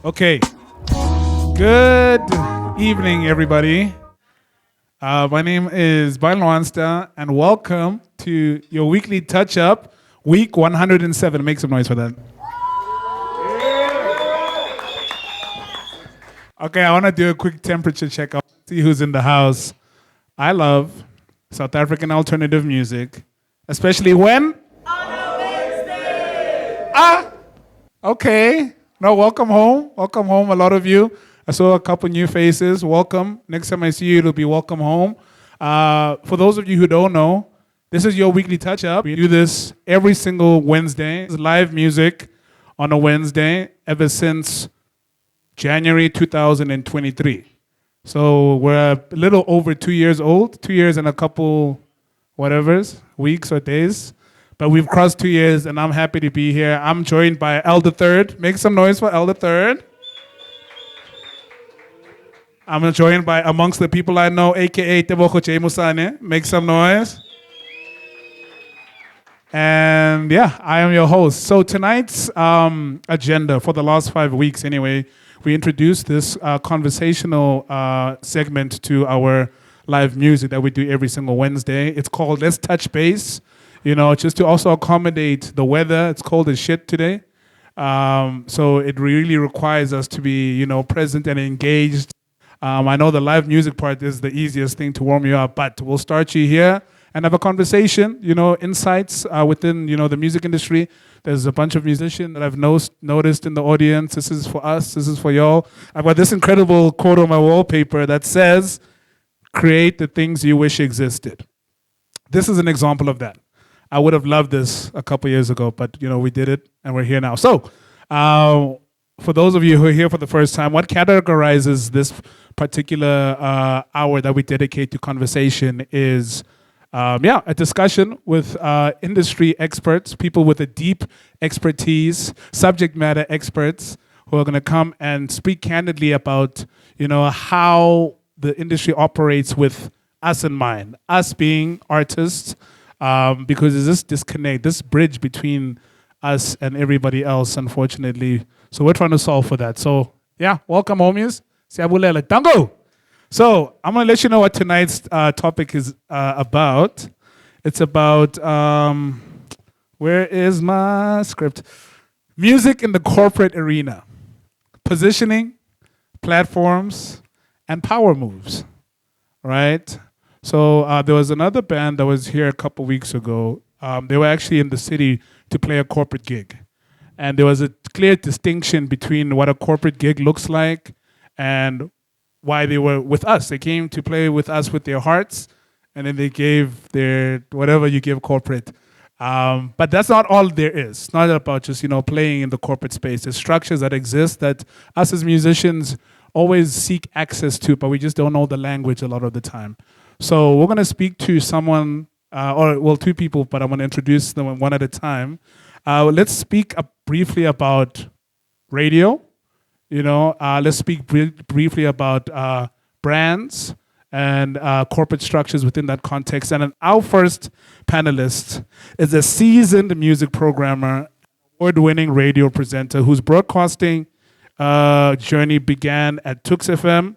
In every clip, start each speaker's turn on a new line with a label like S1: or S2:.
S1: Okay. Good evening, everybody. My name is Byron Wanster, and welcome to your weekly touch-up, week 107. Make some noise for that. Okay, I want to do a quick temperature check. I'll see who's in the house. I love South African alternative music, especially when? Okay. No, welcome home. Welcome home, a lot of you. I saw a couple new faces. Welcome. Next time I see you, it'll be welcome home. For those of you who don't know, this is your weekly touch-up. We do this every single Wednesday. It's live music on a Wednesday ever since January 2023. So we're a little over 2 years old, 2 years and a couple whatevers, weeks or days. But we've crossed 2 years, and I'm happy to be here. I'm joined by Elder Third. Make some noise for Elder Third. I'm joined by amongst the people I know, a.k.a. Tebogo J. Musane. Make some noise. And yeah, I am your host. So tonight's agenda, for the last 5 weeks anyway, we introduced this conversational segment to our live music that we do every single Wednesday. It's called Let's Touch Base. You know, just to also accommodate the weather. It's cold as shit today. So it really requires us to be, present and engaged. I know the live music part is the easiest thing to warm you up, but we'll start you here and have a conversation, insights within, the music industry. There's a bunch of musicians that I've noticed in the audience. This is for us. This is for y'all. I've got this incredible quote on my wallpaper that says, "Create the things you wish existed." This is an example of that. I would have loved this a couple years ago, but we did it and we're here now. So, for those of you who are here for the first time, what categorizes this particular hour that we dedicate to conversation is, a discussion with industry experts, people with a deep expertise, subject matter experts who are going to come and speak candidly about, how the industry operates with us in mind, us being artists. Because there's this disconnect, this bridge between us and everybody else, unfortunately. So we're trying to solve for that. So yeah, welcome homies. Siyabulela. Tango! So I'm going to let you know what tonight's topic is about. It's about, where is my script? Music in the corporate arena. Positioning, platforms, and power moves, right? So there was another band that was here a couple weeks ago. They were actually in the city to play a corporate gig. And there was a clear distinction between what a corporate gig looks like and why they were with us. They came to play with us with their hearts, and then they gave their whatever you give corporate. But that's not all there is. It's not about just playing in the corporate space. There's structures that exist that us as musicians always seek access to, but we just don't know the language a lot of the time. So we're going to speak to someone, two people, but I'm going to introduce them one at a time. Let's speak briefly about radio. Let's speak briefly about brands and corporate structures within that context. And then our first panelist is a seasoned music programmer, award-winning radio presenter whose broadcasting journey began at Tux FM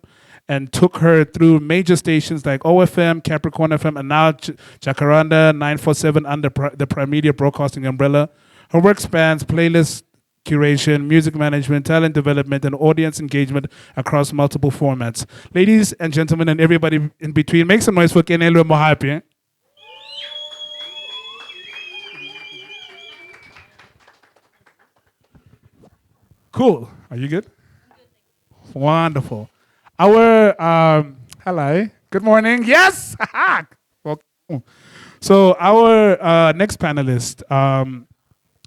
S1: and took her through major stations like OFM, Capricorn FM, and now Jacaranda 947 under the Primedia broadcasting umbrella. Her work spans playlist curation, music management, talent development, and audience engagement across multiple formats. Ladies and gentlemen, and everybody in between, make some noise for Keneilwe Mohapi. Cool. Are you good? Wonderful. Our, hello, good morning. Yes! Welcome. So our next panelist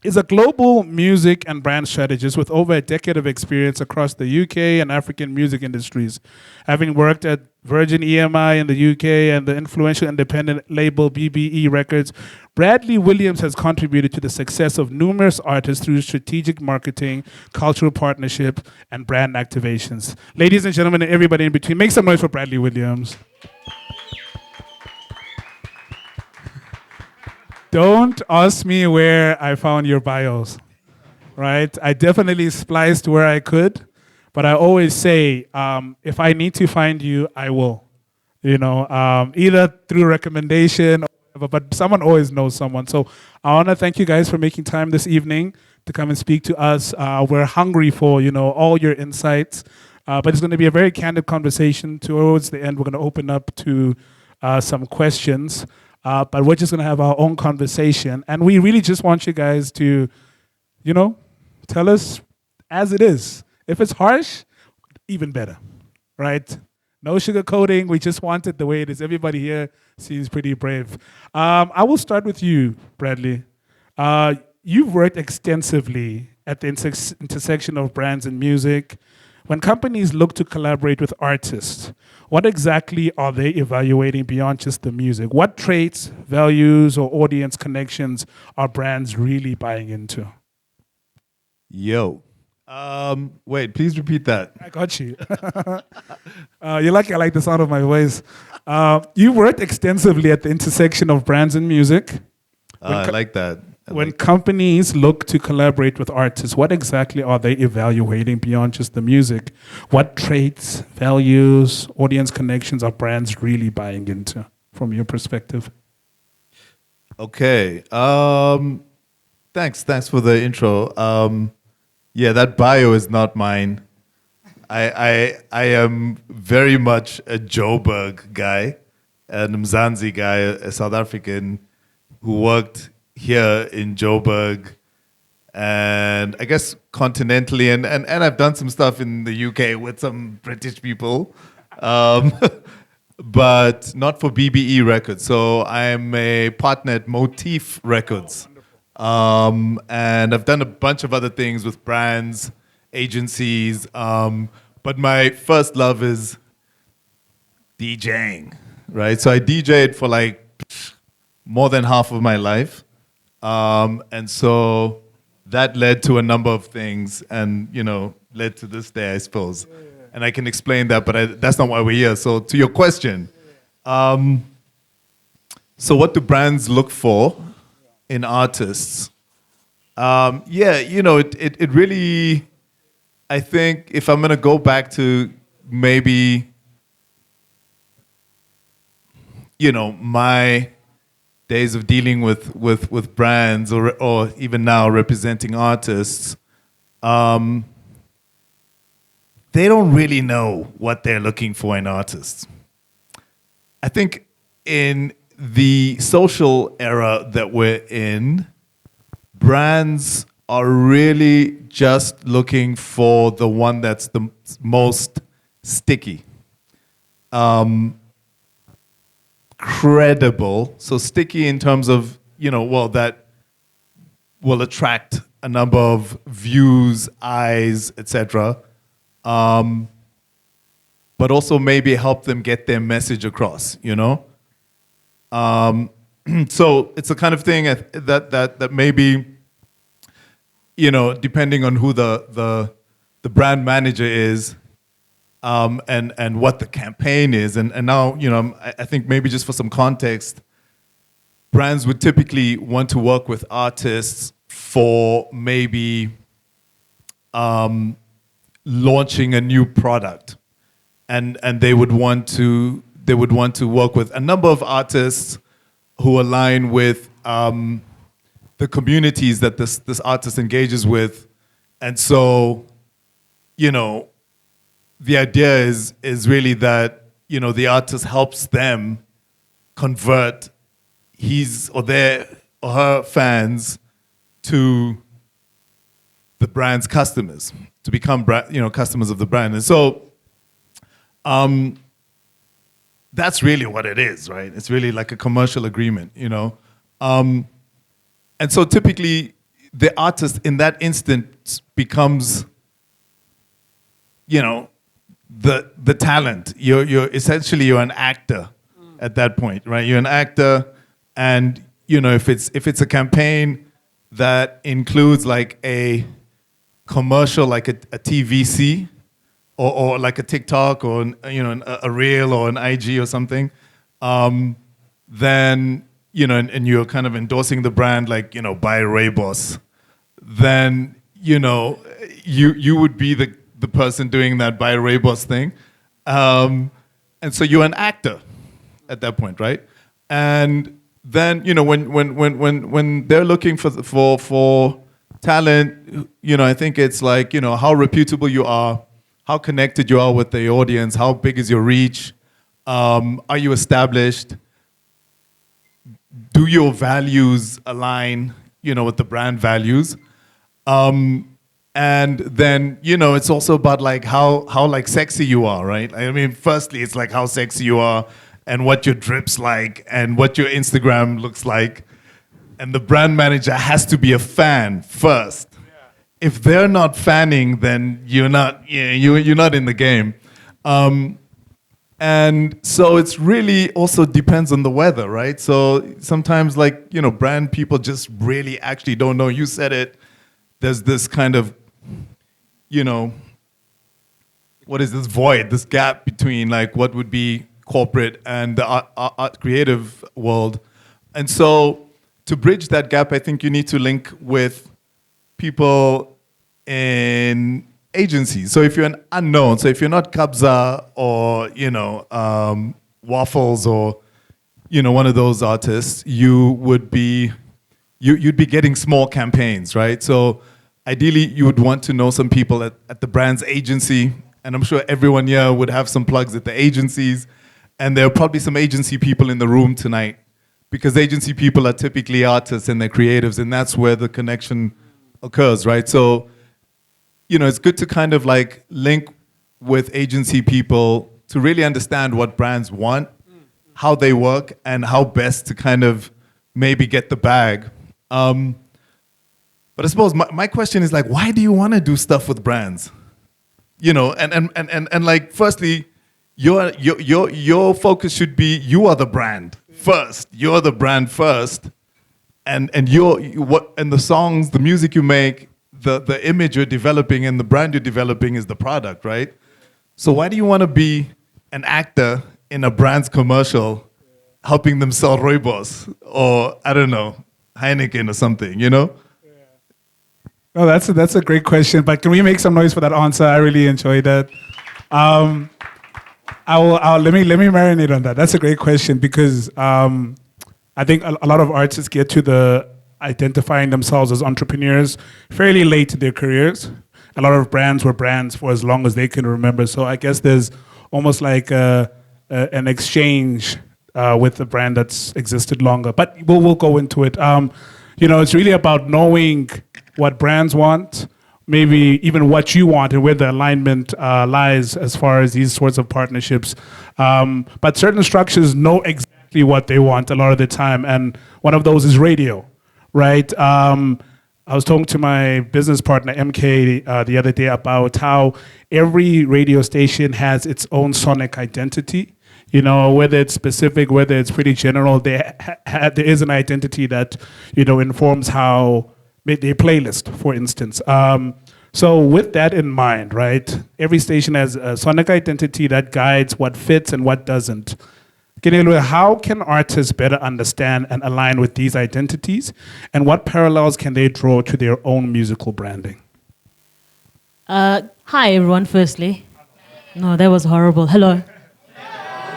S1: is a global music and brand strategist with over a decade of experience across the UK and African music industries. Having worked at Virgin EMI in the UK and the influential independent label BBE Records, Bradley Williams has contributed to the success of numerous artists through strategic marketing, cultural partnership, and brand activations. Ladies and gentlemen, and everybody in between, make some noise for Bradley Williams. Don't ask me where I found your bios, right? I definitely spliced where I could. But I always say, if I need to find you, I will. Either through recommendation or whatever, but someone always knows someone. So I want to thank you guys for making time this evening to come and speak to us. We're hungry for, all your insights. But it's going to be a very candid conversation. Towards the end, we're going to open up to some questions. But we're just going to have our own conversation. And we really just want you guys to, tell us as it is. If it's harsh, even better, right? No sugarcoating. We just want it the way it is. Everybody here seems pretty brave. I will start with you, Bradley. You've worked extensively at the intersection of brands and music. When companies look to collaborate with artists, what exactly are they evaluating beyond just the music? What traits, values, or audience connections are brands really buying into?
S2: Yo. Wait, please repeat that.
S1: I got you. You're lucky I like the sound of my voice. You worked extensively at the intersection of brands and music.
S2: I like that.
S1: When companies look to collaborate with artists, what exactly are they evaluating beyond just the music? What traits, values, audience connections are brands really buying into from your perspective?
S2: Okay. Thanks for the intro. Yeah, that bio is not mine. I am very much a Joburg guy, an Mzansi guy, a South African who worked here in Joburg and I guess continentally, and I've done some stuff in the UK with some British people, but not for BBE Records. So I'm a partner at Motif Records. And I've done a bunch of other things with brands, agencies, but my first love is DJing, right? So I DJed for like more than half of my life. And so that led to a number of things and, led to this day, I suppose. Yeah. And I can explain that, but that's not why we're here. So to your question, so what do brands look for in artists? It really, I think if I'm going to go back to maybe, my days of dealing with brands or even now representing artists, they don't really know what they're looking for in artists. I think in the social era that we're in, brands are really just looking for the one that's the most sticky. Credible, so sticky in terms of, that will attract a number of views, eyes, etc. But also maybe help them get their message across, So it's the kind of thing that maybe, depending on who the brand manager is, and what the campaign is. And now, I think maybe just for some context, brands would typically want to work with artists for maybe launching a new product. And they would want to work with a number of artists who align with the communities that this artist engages with. And so, the idea is really that, the artist helps them convert his or their or her fans to the brand's customers, to become customers of the brand. And so that's really what it is, right? It's really like a commercial agreement, And so typically the artist in that instant becomes, the talent. You're essentially an actor at that point, right? You're an actor, and if it's a campaign that includes like a commercial, like a TVC, or like a TikTok, or a reel or an IG or something, then and you're kind of endorsing the brand, like buy Raybos, then you would be the person doing that by Raybos thing. And so you're an actor at that point, right? And then, you know, when they're looking for talent, you know, I think it's like, you know, how reputable you are, how connected you are with the audience, how big is your reach, are you established, do your values align, you know, with the brand values, and then, you know, it's also about like how like sexy you are, right? I mean, firstly, it's like how sexy you are and what your drip's like and what your Instagram looks like. And the brand manager has to be a fan first. Yeah. If they're not fanning, then you're not in the game. And so it's really also depends on the weather, right? So sometimes, like, you know, brand people just really actually don't know. You said it. There's this kind of, you know, what is this void, this gap between like what would be corporate and the art creative world. And so to bridge that gap, I think you need to link with people in agencies. So if you're an unknown, so if you're not Kabza or, you know, Waffles or, you know, one of those artists, you would be, you'd be getting small campaigns, right? So ideally, you would want to know some people at the brand's agency, and I'm sure everyone here would have some plugs at the agencies, and there are probably some agency people in the room tonight, because agency people are typically artists and they're creatives, and that's where the connection occurs, right? So, you know, it's good to kind of like link with agency people to really understand what brands want, how they work, and how best to kind of maybe get the bag. But I suppose my question is like, why do you want to do stuff with brands? You know, and like, firstly, your focus should be you are the brand first. You're the brand first, and the songs, the music you make, the image you're developing, and the brand you're developing is the product, right? So why do you want to be an actor in a brand's commercial, helping them sell Rooibos or I don't know, Heineken or something? You know.
S1: Oh, that's a great question. But can we make some noise for that answer? I really enjoyed that. Let me marinate on that. That's a great question because I think a lot of artists get to the identifying themselves as entrepreneurs fairly late in their careers. A lot of brands were brands for as long as they can remember. So I guess there's almost like an exchange with the brand that's existed longer. But we'll go into it. You know, it's really about knowing what brands want, maybe even what you want and where the alignment lies as far as these sorts of partnerships. But certain structures know exactly what they want a lot of the time, and one of those is radio, right? I was talking to my business partner, MK, the other day about how every radio station has its own sonic identity. You know, whether it's specific, whether it's pretty general, there is an identity that, you know, informs how their playlist, for instance. So with that in mind, right, every station has a sonic identity that guides what fits and what doesn't. Keneilwe, how can artists better understand and align with these identities, and what parallels can they draw to their own musical branding?
S3: Hi, everyone, firstly. No, that was horrible. Hello.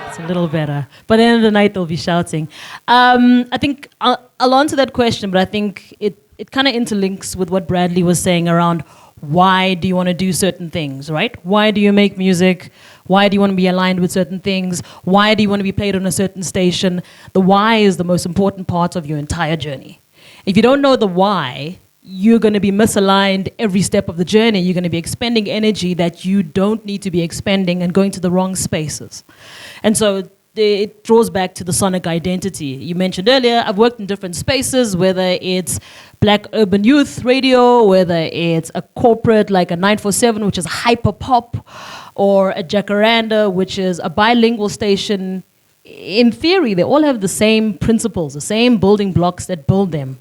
S3: It's a little better. By the end of the night, they'll be shouting. I think I'll answer that question, but I think it kind of interlinks with what Bradley was saying around why do you want to do certain things, right? Why do you make music? Why do you want to be aligned with certain things? Why do you want to be played on a certain station? The why is the most important part of your entire journey. If you don't know the why, you're going to be misaligned every step of the journey. You're going to be expending energy that you don't need to be expending and going to the wrong spaces. And so it draws back to the sonic identity. You mentioned earlier, I've worked in different spaces, whether it's Black urban youth radio, whether it's a corporate like a 947, which is hyper pop, or a Jacaranda, which is a bilingual station. In theory, they all have the same principles, the same building blocks that build them.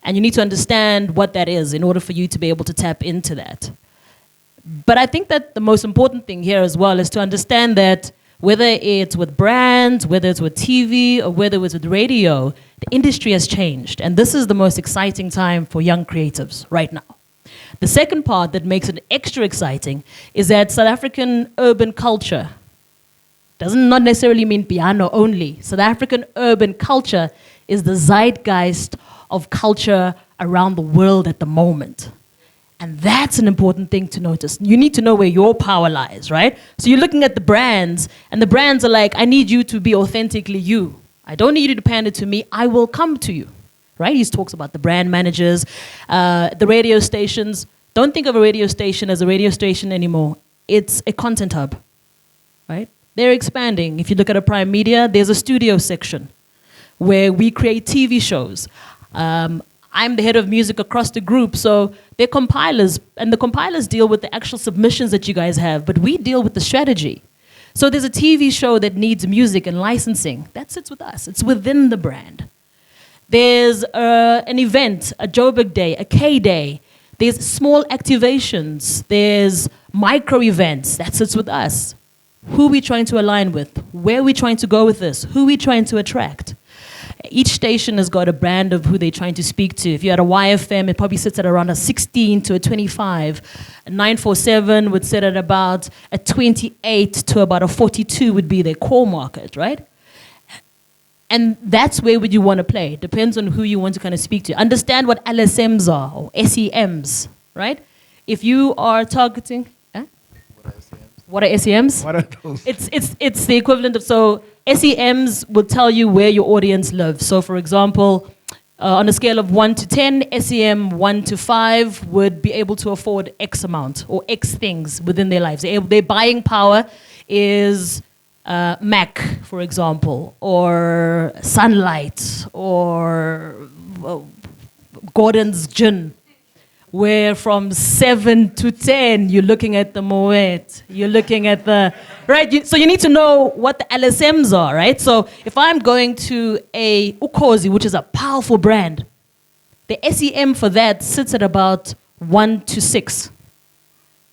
S3: And you need to understand what that is in order for you to be able to tap into that. But I think that the most important thing here as well is to understand that whether it's with brands, whether it's with TV, or whether it's with radio, the industry has changed. And this is the most exciting time for young creatives right now. The second part that makes it extra exciting is that South African urban culture doesn't not necessarily mean piano only. South African urban culture is the zeitgeist of culture around the world at the moment. And that's an important thing to notice. You need to know where your power lies, right? So you're looking at the brands, and the brands are like, I need you to be authentically you. I don't need you to pander to me. I will come to you, right? He talks about the brand managers, the radio stations. Don't think of a radio station as a radio station anymore. It's a content hub, right? They're expanding. If you look at a Primedia, there's a studio section where we create TV shows. I'm the head of music across the group, so they're compilers, and the compilers deal with the actual submissions that you guys have, but we deal with the strategy. So there's a TV show that needs music and licensing. That sits with us. It's within the brand. There's an event, a Joburg Day, a K-Day. There's small activations. There's micro events. That sits with us. Who are we trying to align with? Where are we trying to go with this? Who are we trying to attract? Each station has got a brand of who they're trying to speak to. If you're at a YFM, it probably sits at around a 16 to a 25. A 947 would sit at about a 28 to about a 42 would be their core market, right? And that's where would you want to play. Depends on who you want to kind of speak to. Understand what LSMs are, or SEMs, right? If you are targeting... What are SEMs?
S1: What are those?
S3: It's the equivalent of, so SEMs will tell you where your audience lives. So for example, on a scale of 1 to 10, SEM 1 to 5 would be able to afford X amount or X things within their lives. Their buying power is Mac, for example, or Sunlight, or Gordon's Gin. Where from 7 to 10, you're looking at the Moet, you're looking at the, right? So you need to know what the LSMs are, right? So if I'm going to a Ukhozi, which is a powerful brand, the SEM for that sits at about 1 to 6,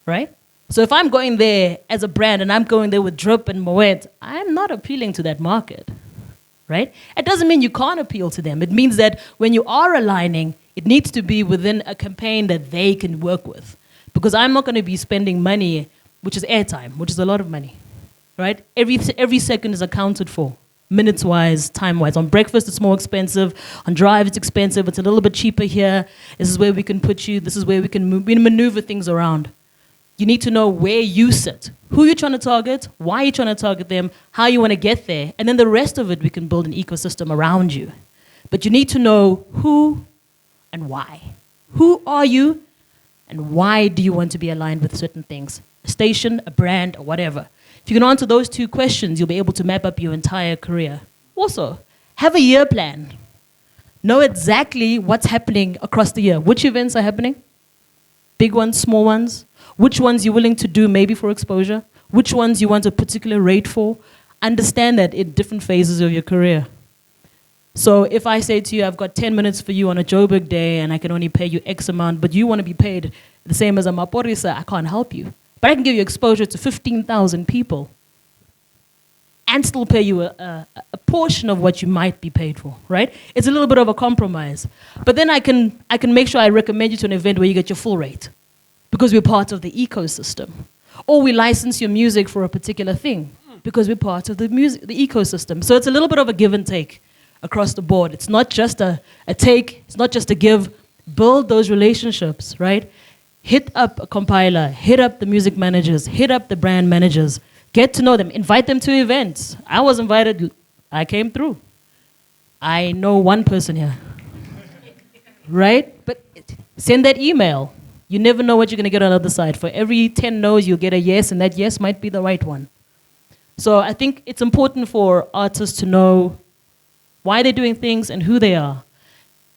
S3: right? So if I'm going there as a brand and I'm going there with Drip and Moet, I'm not appealing to that market, right? It doesn't mean you can't appeal to them. It means that when you are aligning, it needs to be within a campaign that they can work with. Because I'm not going to be spending money, which is airtime, which is a lot of money, right? Every second is accounted for, minutes-wise, time-wise. On breakfast, it's more expensive. On drive, it's expensive. It's a little bit cheaper here. This is where we can put you. This is where we can maneuver things around. You need to know where you sit, who you're trying to target, why you're trying to target them, how you want to get there, and then the rest of it, we can build an ecosystem around you. But you need to know who and why. Who are you, and why do you want to be aligned with certain things? A station, a brand, or whatever. If you can answer those two questions, you'll be able to map up your entire career. Also, have a year plan. Know exactly what's happening across the year. Which events are happening? Big ones, small ones? Which ones you're willing to do maybe for exposure? Which ones you want a particular rate for? Understand that in different phases of your career. So if I say to you, I've got 10 minutes for you on a Joburg Day and I can only pay you X amount, but you want to be paid the same as a Maporisa, I can't help you. But I can give you exposure to 15,000 people and still pay you a portion of what you might be paid for, right? It's a little bit of a compromise. But then I can make sure I recommend you to an event where you get your full rate because we're part of the ecosystem. Or we license your music for a particular thing because we're part of the ecosystem. So it's a little bit of a give and take across the board. It's not just a take, it's not just a give. Build those relationships, right? Hit up a compiler, hit up the music managers, hit up the brand managers, get to know them, invite them to events. I was invited, I came through. I know one person here, right? But send that email. You never know what you're gonna get on the other side. For every 10 no's, you'll get a yes, and that yes might be the right one. So I think it's important for artists to know why they're doing things and who they are.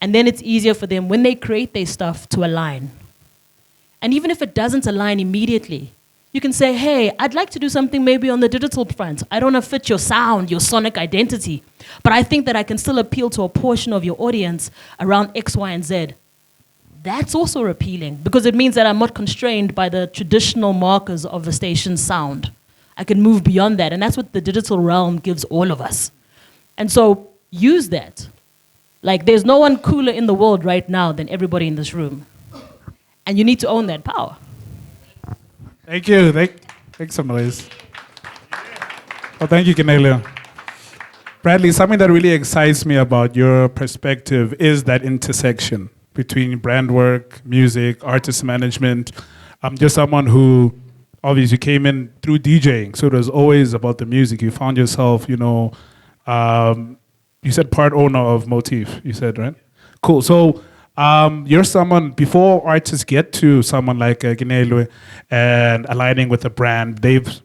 S3: And then it's easier for them when they create their stuff to align. And even if it doesn't align immediately, you can say, hey, I'd like to do something maybe on the digital front. I don't want to fit your sound, your sonic identity, but I think that I can still appeal to a portion of your audience around X, Y, and Z. That's also appealing because it means that I'm not constrained by the traditional markers of the station's sound. I can move beyond that, and that's what the digital realm gives all of us. And so use that. Like, there's no one cooler in the world right now than everybody in this room. And you need to own that power.
S1: Thank you. Make some noise. Oh, thank you, Keneilwe. Bradley, something that really excites me about your perspective is that intersection between brand work, music, artist management. You're someone who obviously came in through DJing, so it was always about the music. You found yourself, you said part owner of Motif, you said, right? Cool. So you're someone, before artists get to someone like Keneilwe and aligning with a brand, they've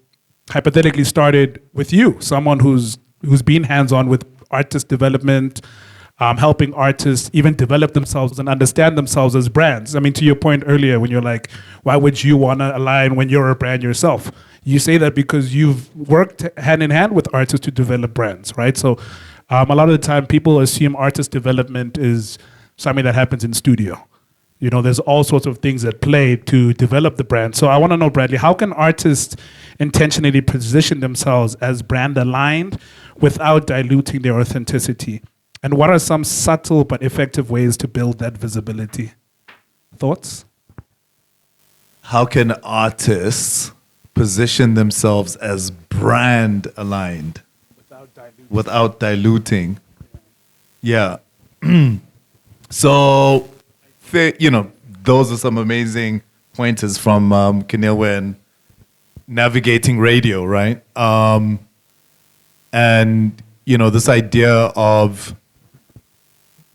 S1: hypothetically started with you, someone who's been hands-on with artist development, helping artists even develop themselves and understand themselves as brands. I mean, to your point earlier, when you're like, why would you want to align when you're a brand yourself? You say that because you've worked hand in hand with artists to develop brands, right? So a lot of the time, people assume artist development is something that happens in studio. There's all sorts of things that play to develop the brand. So I want to know, Bradley, how can artists intentionally position themselves as brand aligned without diluting their authenticity? And what are some subtle but effective ways to build that visibility? Thoughts?
S2: How can artists position themselves as brand aligned without diluting? Yeah. So, those are some amazing pointers from Keneilwe and navigating radio, right? And this idea of,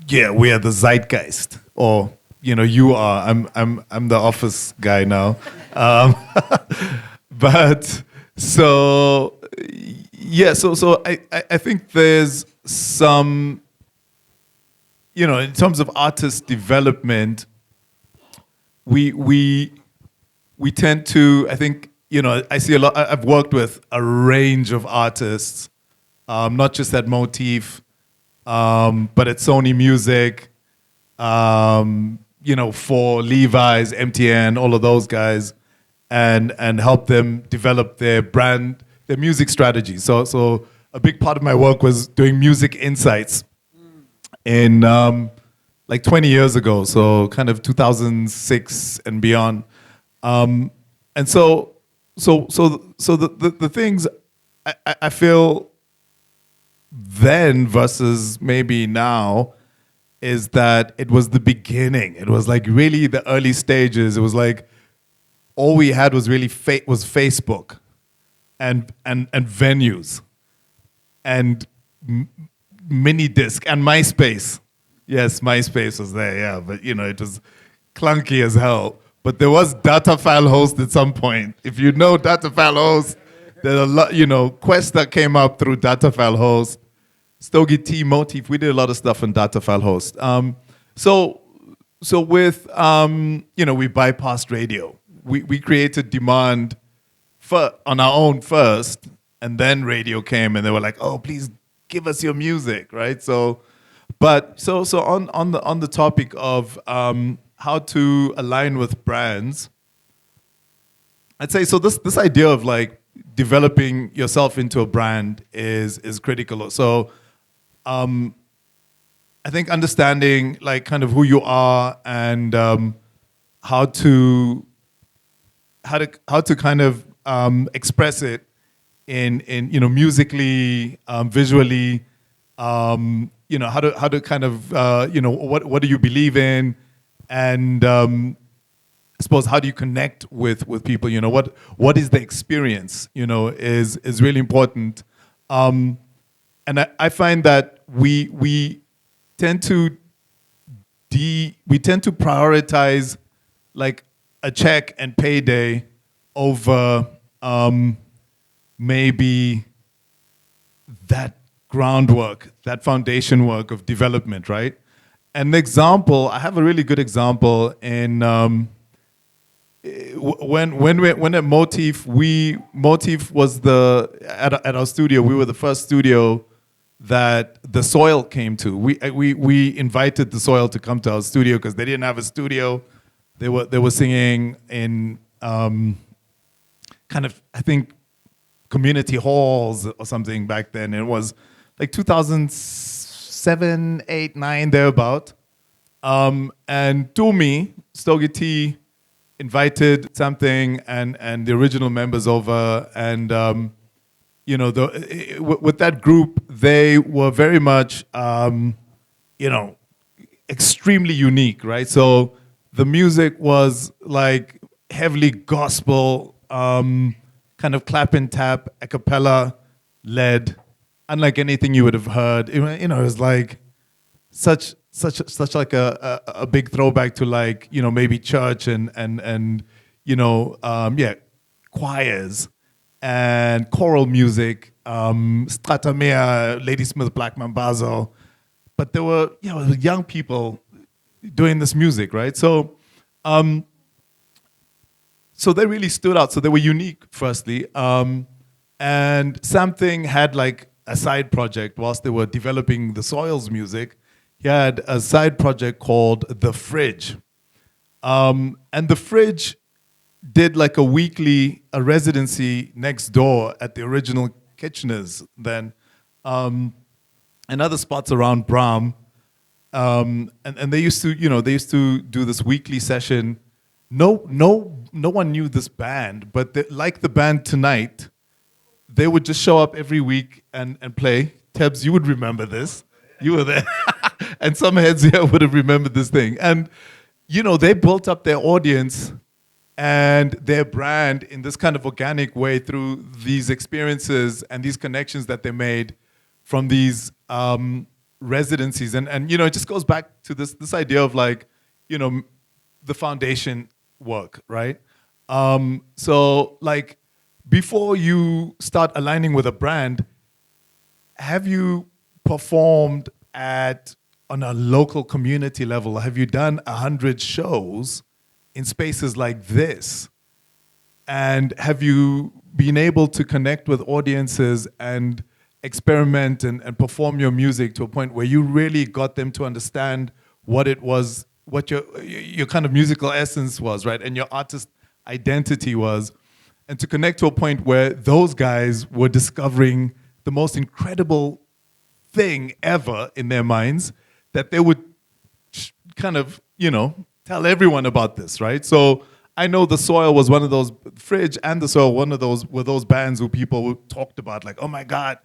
S2: we are the zeitgeist, or you are. I'm the office guy now, but so I think there's some, in terms of artist development, we tend to, I think, I see a lot. I've worked with a range of artists, not just at Motif, but at Sony Music, for Levi's, MTN, all of those guys, and help them develop their brand, their music strategy. So a big part of my work was doing music insights in like 20 years ago, so kind of 2006 and beyond. And so the things I feel then versus maybe now is that it was the beginning. It was like really the early stages. It was like all we had was really was Facebook and venues and mini disc and MySpace. Yes, MySpace was there, yeah, but it was clunky as hell. But there was data file host at some point. If you know data file host, there's a lot, Quest that came up through data file host, Stogie T, Motif, we did a lot of stuff on data file host. So with, we bypassed radio. We created demand on our own first, and then radio came and they were like, oh, please give us your music, right? So on the topic of how to align with brands, I'd say so this idea of like developing yourself into a brand is critical. So I think understanding like kind of who you are and how to kind of express it in musically, visually, how to kind of what do you believe in, and I suppose how do you connect with people? What is the experience? Is really important. And I find that we tend to prioritize like a check and payday over maybe that groundwork, that foundation work of development, right? An example, I have a really good example in when at Motif, Motif was at our studio, we were the first studio that the Soil came to. We invited the Soil to come to our studio because they didn't have a studio. They were singing in kind of, I think, community halls or something back then. It was like 2007, 8, 9, thereabout. And Tumi, Stogie T, invited something and the original members over, and with that group, they were very much extremely unique, right? So the music was like heavily gospel, kind of clap and tap, a cappella led, unlike anything you would have heard. It was like such like a big throwback to like maybe church and choirs and choral music, Stratamea, Ladysmith Black Mambazo, but there were young people doing this music, right? So they really stood out. So they were unique, firstly, and something had like a side project whilst they were developing the Soils music. He had a side project called The Fridge. And The Fridge did like a residency next door at the original Kitchener's then, and other spots around Braam. And they used to do this weekly session. No one knew this band, but like the band Tonight, they would just show up every week and play. Tebs, you would remember this. You were there. And some heads here would have remembered this thing. And, they built up their audience and their brand in this kind of organic way through these experiences and these connections that they made from these residencies. And it just goes back to this idea of like, the foundation work, right? So like before you start aligning with a brand, have you performed on a local community level? Have you done 100 shows in spaces like this? And have you been able to connect with audiences and experiment and perform your music to a point where you really got them to understand what it was, what your kind of musical essence was, right? And your artist identity was, and to connect to a point where those guys were discovering the most incredible thing ever in their minds, that they would kind of, tell everyone about this, right? So I know The Soil was one of those, Fridge and The Soil, one of those were those bands who people talked about, like, oh my God,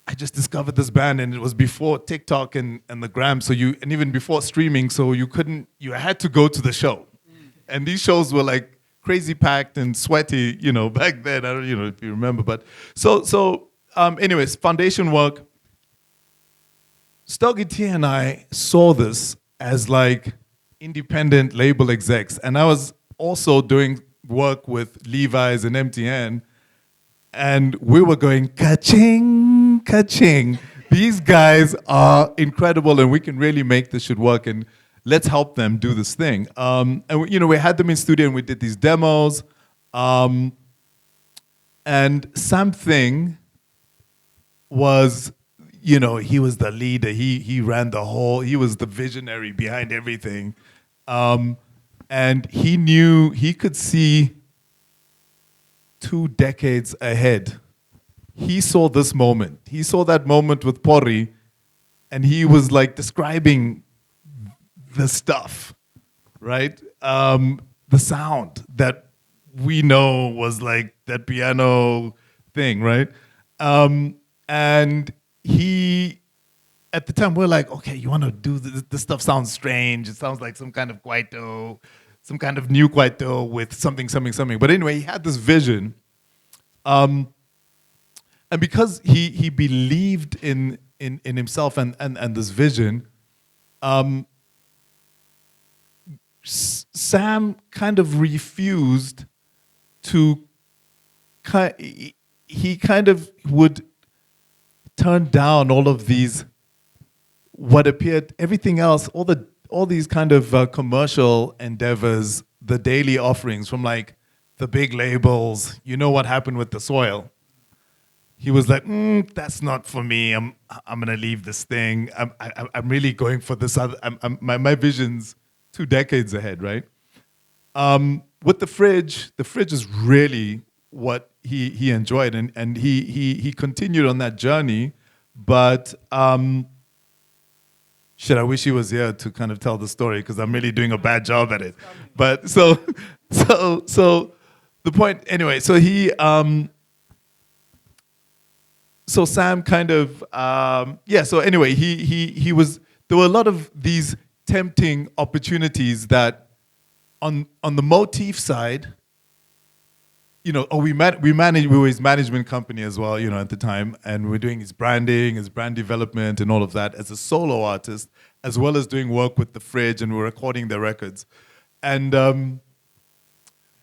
S2: I just discovered this band, and it was before TikTok and the gram, and even before streaming, so you had to go to the show. And these shows were like crazy packed and sweaty, back then. I don't, if you remember, but anyways, foundation work. Stogie T and I saw this as like independent label execs, and I was also doing work with Levi's and MTN, and we were going ka-ching, ka-ching. These guys are incredible, and we can really make this shit work, and let's help them do this thing. And we had them in studio, and we did these demos, and something was, he was the leader. He ran he was the visionary behind everything. And he could see 2 decades ahead. He saw this moment. He saw that moment with Pori, and he was like describing the stuff, right? The sound that we know was like that piano thing, right? And he, at the time, we're like, okay, you want to do this stuff sounds strange. It sounds like some kind of kwaito, some kind of new kwaito with something. But anyway, he had this vision. And because he believed in himself and this vision, Sam kind of refused to, he kind of would turn down all of these, what appeared, everything else, all these kind of commercial endeavors, the daily offerings from like the big labels. You know what happened with The Soil. He was like, that's not for me. I'm gonna leave this thing. I'm really going for this other. My vision's 2 decades ahead, right? With the fridge is really what he enjoyed, and he continued on that journey. But shit, I wish he was here to kind of tell the story because I'm really doing a bad job at it. But so the point anyway. So so Sam kind of So anyway, he was. There were a lot of these tempting opportunities that on the motif side. We were his management company as well, at the time, and we're doing his branding, his brand development, and all of that as a solo artist, as well as doing work with the Fridge, and we're recording their records, and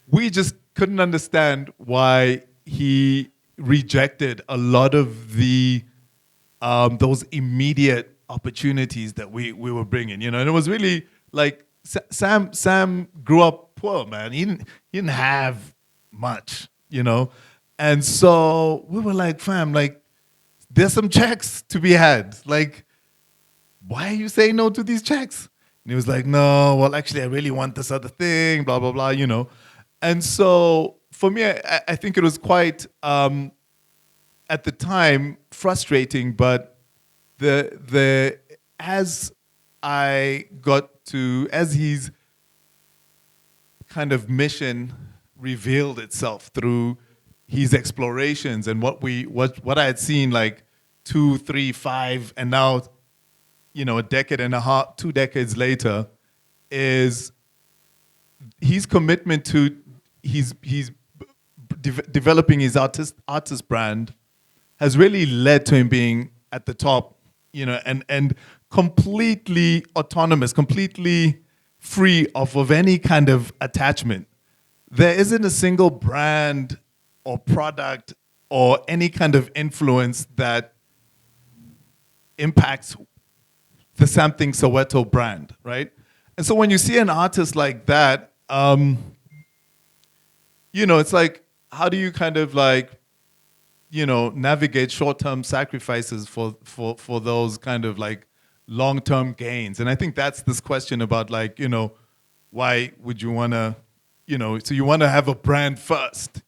S2: we just couldn't understand why he rejected a lot of the those immediate opportunities that we were bringing, and it was really like Sam grew up poor, man. He didn't have much, and so we were like, fam, like, there's some checks to be had. Like, why are you saying no to these checks? And he was like, no, well, actually, I really want this other thing, blah, blah, blah, And so for me, I think it was quite, at the time, frustrating, but as his kind of mission revealed itself through his explorations and what I had seen like 2, 3, 5, and now, a decade and a half, 2 decades later, is his commitment to developing his artist brand has really led to him being at the top, and completely autonomous, completely free of any kind of attachment. There isn't a single brand or product or any kind of influence that impacts the Something Soweto brand, right? And so when you see an artist like that, it's like, how do you kind of like, navigate short-term sacrifices for those kind of like long-term gains? And I think that's this question about like, why would you want to, so you want to have a brand first,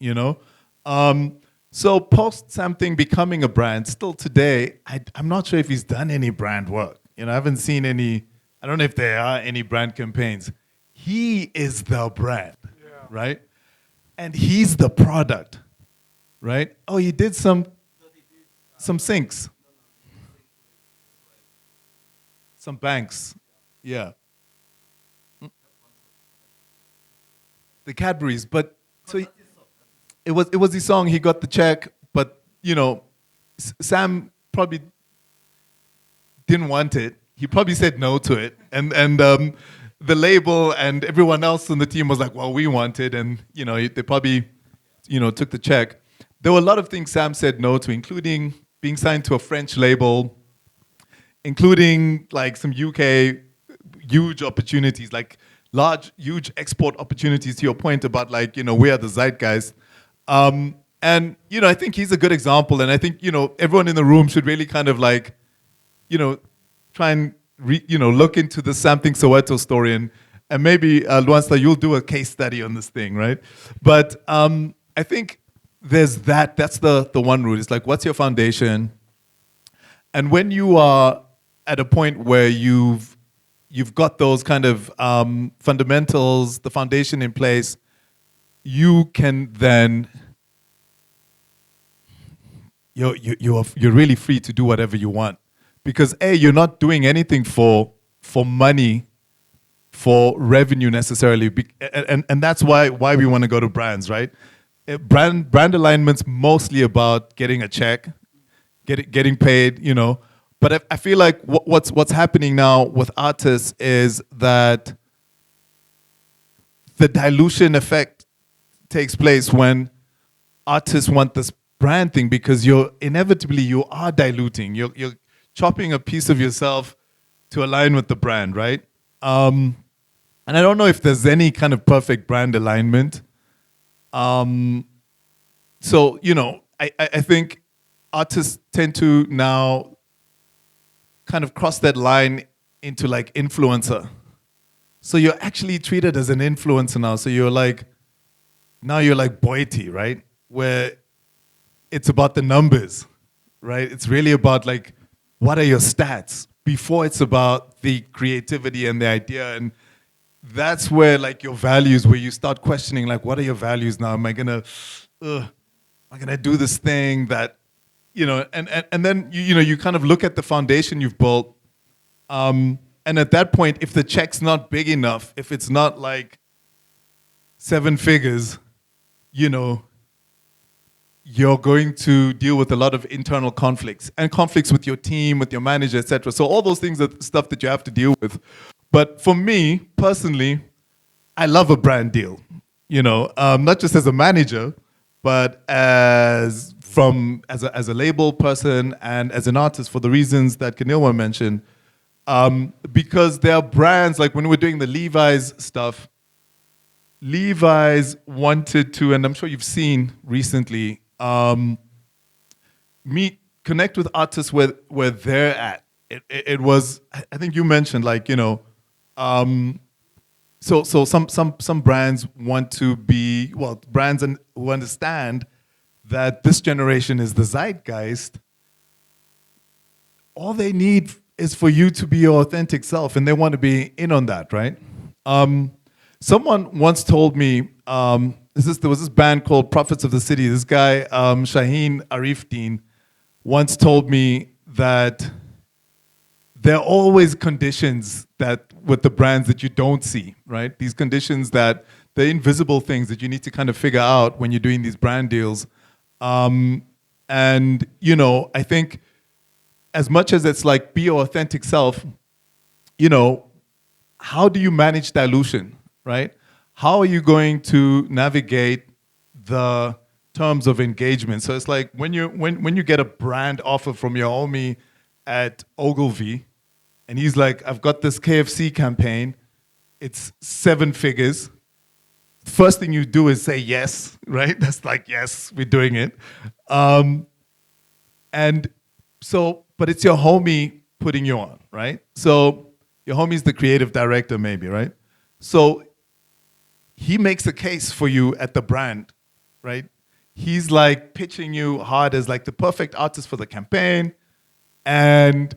S2: So post Something becoming a brand, still today, I'm not sure if he's done any brand work. I haven't seen any, I don't know if there are any brand campaigns. He is the brand, right? And he's the product, right? Oh, he did some sinks. Some banks, yeah. The Cadburys, but so it was his song. He got the check, but Sam probably didn't want it. He probably said no to it, and the label and everyone else on the team was like, "Well, we want it," and they probably took the check. There were a lot of things Sam said no to, including being signed to a French label, including like some UK huge opportunities, like huge export opportunities, to your point about like, we are the zeitgeist. And, I think he's a good example. And I think, everyone in the room should really kind of like, try and, look into the Something Soweto story. And maybe, Luansta, you'll do a case study on this thing, right? But I think that's the one route. It's like, what's your foundation? And when you are at a point where you've got those kind of fundamentals, the foundation in place, you can then you're really free to do whatever you want, because you're not doing anything for money, for revenue necessarily, and that's why we want to go to brands, right? Brand alignment's mostly about getting a check, getting paid, But I feel like what's happening now with artists is that the dilution effect takes place when artists want this brand thing, because you are diluting. You're chopping a piece of yourself to align with the brand, right? And I don't know if there's any kind of perfect brand alignment. So, I think artists tend to now kind of cross that line into like influencer. So you're actually treated as an influencer now. So you're like Boity, right? Where it's about the numbers, right? It's really about like, what are your stats? before it's about the creativity and the idea. And that's where like your values, where you start questioning, like, what are your values now? Am I gonna do this thing that, and then you kind of look at the foundation you've built. And at that point, if the check's not big enough, if it's not like 7 figures, you're going to deal with a lot of internal conflicts and conflicts with your team, with your manager, etc. So all those things are stuff that you have to deal with. But for me personally, I love a brand deal, not just as a manager, but as a label person and as an artist, for the reasons that Keneilwe mentioned. Because there are brands, like when we're doing the Levi's stuff, Levi's wanted to, and I'm sure you've seen recently, connect with artists where they're at. It was, I think you mentioned, like, so some brands want to be, brands who understand that this generation is the zeitgeist. All they need is for you to be your authentic self, and they want to be in on that, right? Someone once told me, there was this band called Prophets of the City. This guy, Shaheen Arifdeen, once told me that there are always conditions that with the brands that you don't see, right? These conditions that they're invisible things that you need to kind of figure out when you're doing these brand deals. And, I think as much as it's like be your authentic self, how do you manage dilution, right? How are you going to navigate the terms of engagement? So it's like when you get a brand offer from your homie at Ogilvy, and he's like, I've got this KFC campaign, it's 7 figures. First thing you do is say yes, right? That's like, yes, we're doing it. But it's your homie putting you on, right? So your homie's the creative director maybe, right? So he makes a case for you at the brand, right? He's like pitching you hard as like the perfect artist for the campaign. And,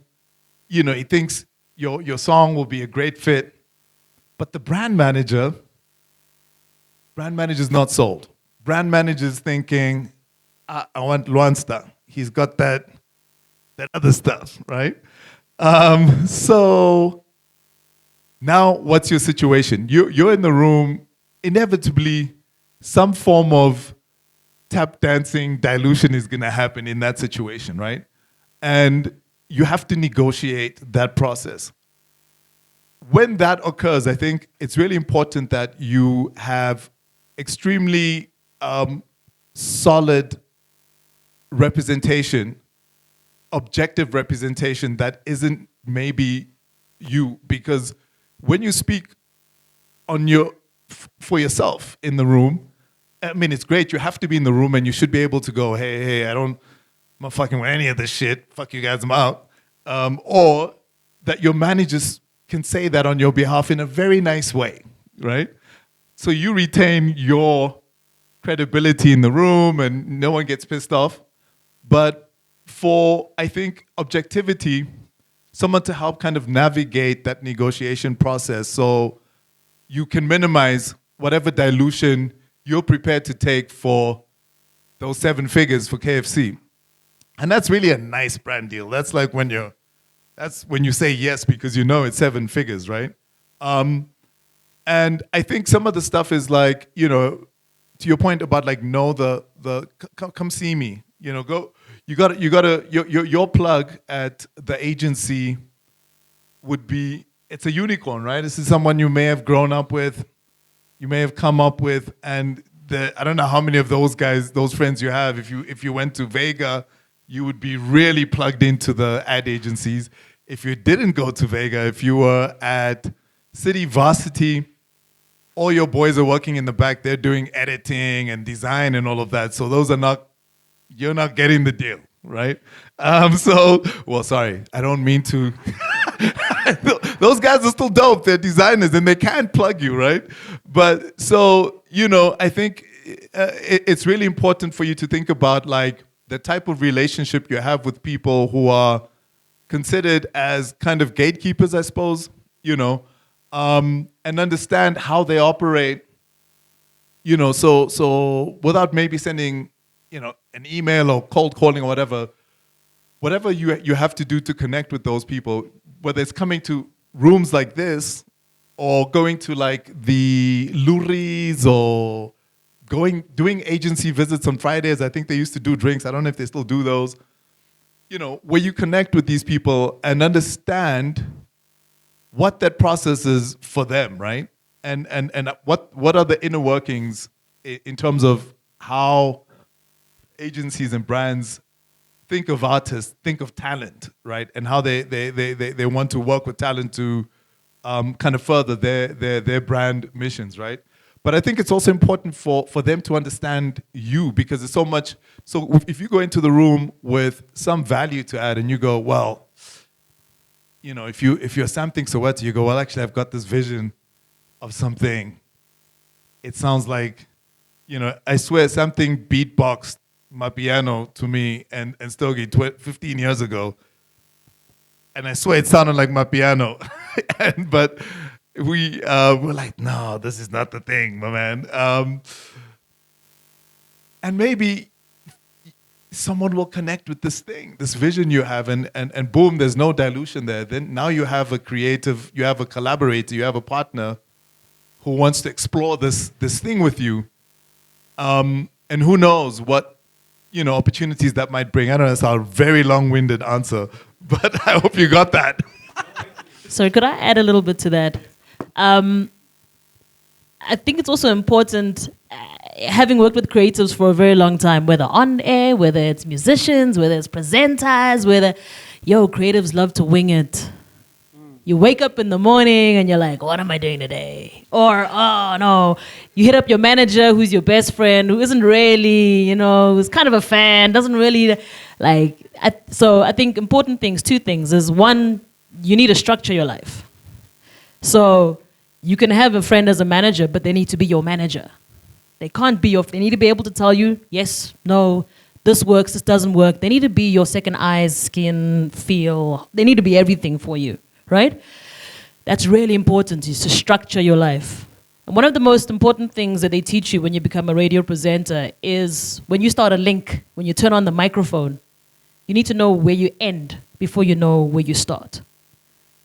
S2: he thinks your song will be a great fit. But the brand manager's not sold. Brand manager's thinking, I want Luansta. He's got that other stuff, right? So now what's your situation? You're in the room, inevitably some form of tap dancing dilution is going to happen in that situation, right? And you have to negotiate that process. When that occurs, I think it's really important that you have extremely solid representation, objective representation that isn't maybe you, because when you speak for yourself in the room, I mean, it's great. You have to be in the room and you should be able to go, hey, I'm not fucking with any of this shit. Fuck you guys, I'm out. Or that your managers can say that on your behalf in a very nice way, right? So you retain your credibility in the room and no one gets pissed off. But for, I think, objectivity, someone to help kind of navigate that negotiation process so you can minimize whatever dilution you're prepared to take for those 7 figures for KFC. And that's really a nice brand deal. That's like when you say yes because you know it's 7 figures, right? And I think some of the stuff is like, to your point about like, come see me, go. Your plug at the agency would be, it's a unicorn, right? This is someone you may have grown up with, you may have come up with, and I don't know how many of those guys, those friends you have. If you went to Vega, you would be really plugged into the ad agencies. If you didn't go to Vega, if you were at City Varsity, all your boys are working in the back. They're doing editing and design and all of that. So you're not getting the deal, right? Sorry, I don't mean to. Those guys are still dope. They're designers and they can plug you, right? But so, I think it's really important for you to think about like the type of relationship you have with people who are considered as kind of gatekeepers, I suppose, and understand how they operate, so without maybe sending, an email or cold calling or whatever you have to do to connect with those people, whether it's coming to rooms like this or going to like the luris or doing agency visits on Fridays. I think they used to do drinks. I don't know if they still do those. Where you connect with these people and understand what that process is for them, right? And what are the inner workings in terms of how agencies and brands think of artists, think of talent, right? And how they want to work with talent to kind of further their brand missions, right? But I think it's also important for them to understand you, because there's so much. So if you go into the room with some value to add and you go, well, if you're something Soweto, you go, well, actually, I've got this vision of something. It sounds like, I swear something beatboxed my piano to me and Stogie 15 years ago. And I swear it sounded like my piano. But we were like, no, this is not the thing, my man. And maybe someone will connect with this thing, this vision you have, and boom, there's no dilution there. Then now you have a creative, you have a collaborator, you have a partner who wants to explore this thing with you. And who knows what, opportunities that might bring. I don't know, it's a very long-winded answer, but I hope you got that.
S3: Sorry, could I add a little bit to that? I think it's also important, having worked with creatives for a very long time, whether on air, whether it's musicians, whether it's presenters, creatives love to wing it. You wake up in the morning and you're like, what am I doing today? Or, oh no, you hit up your manager who's your best friend, who isn't really, who's kind of a fan, doesn't really so I think important things, two things, is one, you need to structure your life. So you can have a friend as a manager, but they need to be your manager. They can't be they need to be able to tell you, yes, no, this works, this doesn't work. They need to be your second eyes, skin, feel. They need to be everything for you, right? That's really important, is to structure your life. And one of the most important things that they teach you when you become a radio presenter is when you start a link, when you turn on the microphone, you need to know where you end before you know where you start.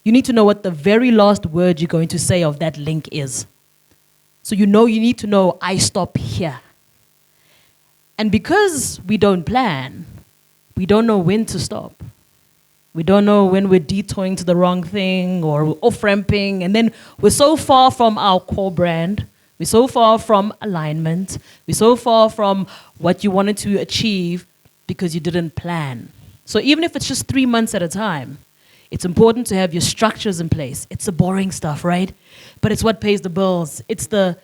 S3: You need to know what the very last word you're going to say of that link is. So you need to know, I stop here. And because we don't plan, we don't know when to stop. We don't know when we're detouring to the wrong thing or off-ramping. And then we're so far from our core brand. We're so far from alignment. We're so far from what you wanted to achieve because you didn't plan. So even if it's just 3 months at a time, it's important to have your structures in place. It's the boring stuff, right? But it's what pays the bills. It's the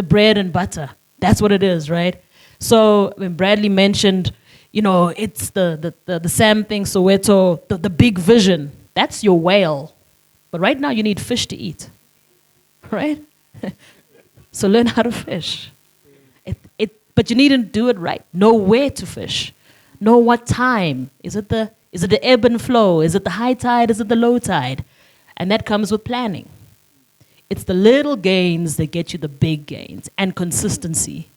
S3: bread and butter. That's what it is, right? So when Bradley mentioned, it's the Sam thing, Soweto, the big vision. That's your whale. But right now you need fish to eat, right? So learn how to fish. But you need to do it right. Know where to fish. Know what time. Is it the ebb and flow? Is it the high tide? Is it the low tide? And that comes with planning. It's the little gains that get you the big gains, and consistency.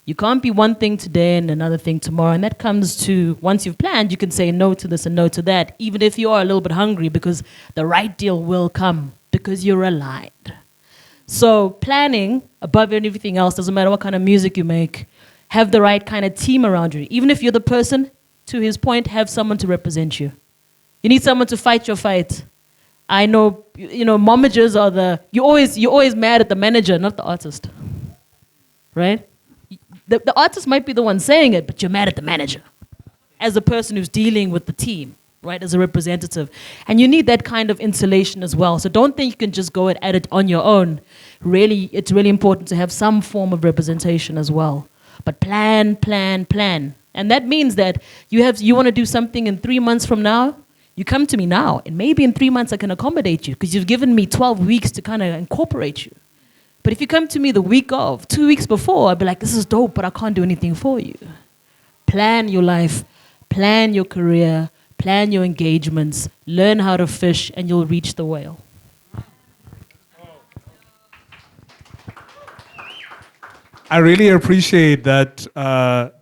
S3: You can't be one thing today and another thing tomorrow. And that comes to, once you've planned, you can say no to this and no to that, even if you are a little bit hungry, because the right deal will come because you're aligned. So planning, above everything else, doesn't matter what kind of music you make, have the right kind of team around you. Even if you're the person, to his point, have someone to represent you. You need someone to fight your fight. I know, momagers are you're always mad at the manager, not the artist, right? The artist might be the one saying it, but you're mad at the manager as the person who's dealing with the team, right, as a representative. And you need that kind of insulation as well. So don't think you can just go at it on your own. Really, it's really important to have some form of representation as well. But plan. And that means that you want to do something in 3 months from now, you come to me now, and maybe in 3 months I can accommodate you because you've given me 12 weeks to kind of incorporate you. But if you come to me the week of, 2 weeks before, I'd be like, this is dope, but I can't do anything for you. Plan your life, plan your career, plan your engagements, learn how to fish, and you'll reach the whale.
S1: I really appreciate that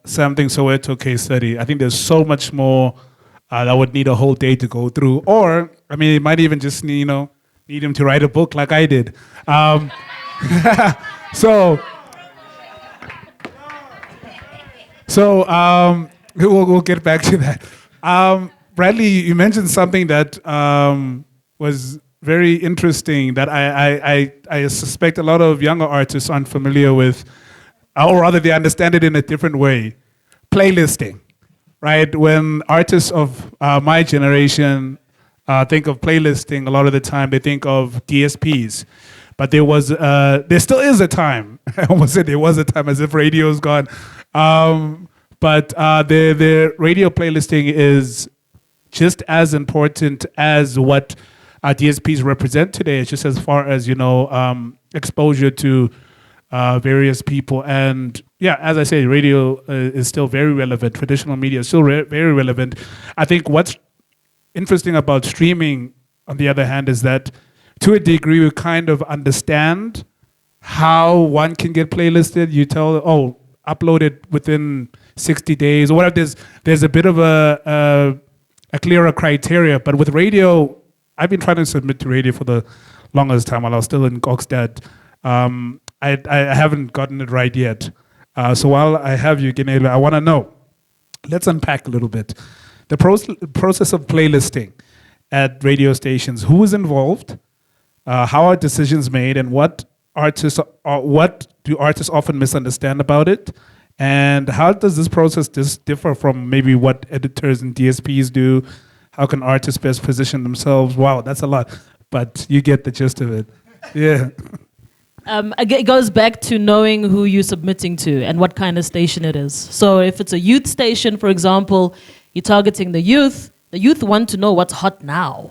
S1: something Soweto case study. I think there's so much more that would need a whole day to go through. Or, I mean, it might even just need him to write a book like I did. So we'll get back to that. Bradley, you mentioned something that was very interesting that I suspect a lot of younger artists aren't familiar with, or rather they understand it in a different way. Playlisting, right? When artists of my generation think of playlisting, a lot of the time they think of DSPs. But there still is a time. I almost said there was a time as if radio's gone. But the radio playlisting is just as important as what DSPs represent today. It's just as far as, exposure to various people. And yeah, as I say, radio is still very relevant. Traditional media is still very relevant. I think what's interesting about streaming, on the other hand, is that to a degree we kind of understand how one can get playlisted. You tell, upload it within 60 days or whatever. There's a bit of a clearer criteria. But with radio, I've been trying to submit to radio for the longest time while I was still in Kokstad. I haven't gotten it right yet. So while I have you, Keneilwe, I want to know, let's unpack a little bit. The process of playlisting at radio stations, who is involved, how are decisions made, and what do artists often misunderstand about it? And how does this process differ from maybe what editors and DSPs do? How can artists best position themselves? Wow, that's a lot, but you get the gist of it. Yeah.
S3: It goes back to knowing who you're submitting to and what kind of station it is. So if it's a youth station, for example, you're targeting the youth want to know what's hot now.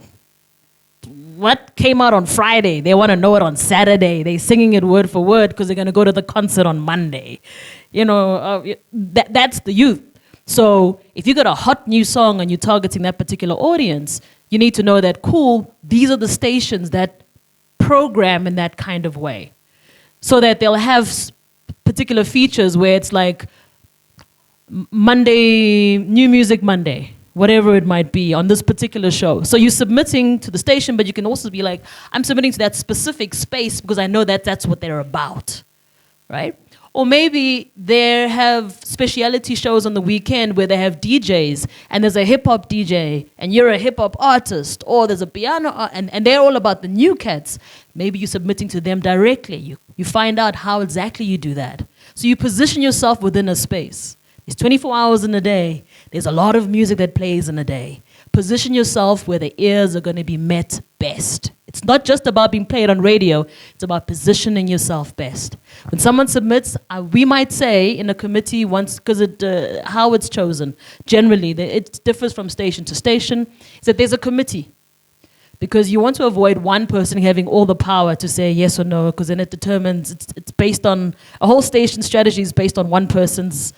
S3: What came out on Friday? They want to know it on Saturday. They're singing it word for word because they're going to go to the concert on Monday. That's the youth. So if you got a hot new song and you're targeting that particular audience, you need to know that, cool, these are the stations that program in that kind of way. So that they'll have particular features where it's like Monday, New Music Monday, whatever it might be on this particular show. So you're submitting to the station, but you can also be like, I'm submitting to that specific space because I know that that's what they're about, right? Or maybe they have speciality shows on the weekend where they have DJs and there's a hip-hop DJ and you're a hip-hop artist, or there's a piano and they're all about the new cats. Maybe you're submitting to them directly. You find out how exactly you do that. So you position yourself within a space. There's 24 hours in a day. There's a lot of music that plays in a day. Position yourself where the ears are going to be met best. It's not just about being played on radio. It's about positioning yourself best. When someone submits, we might say in a committee once, because how it's chosen, generally, it differs from station to station, is that there's a committee. Because you want to avoid one person having all the power to say yes or no, because then it determines, it's based on, a whole station strategy is based on one person's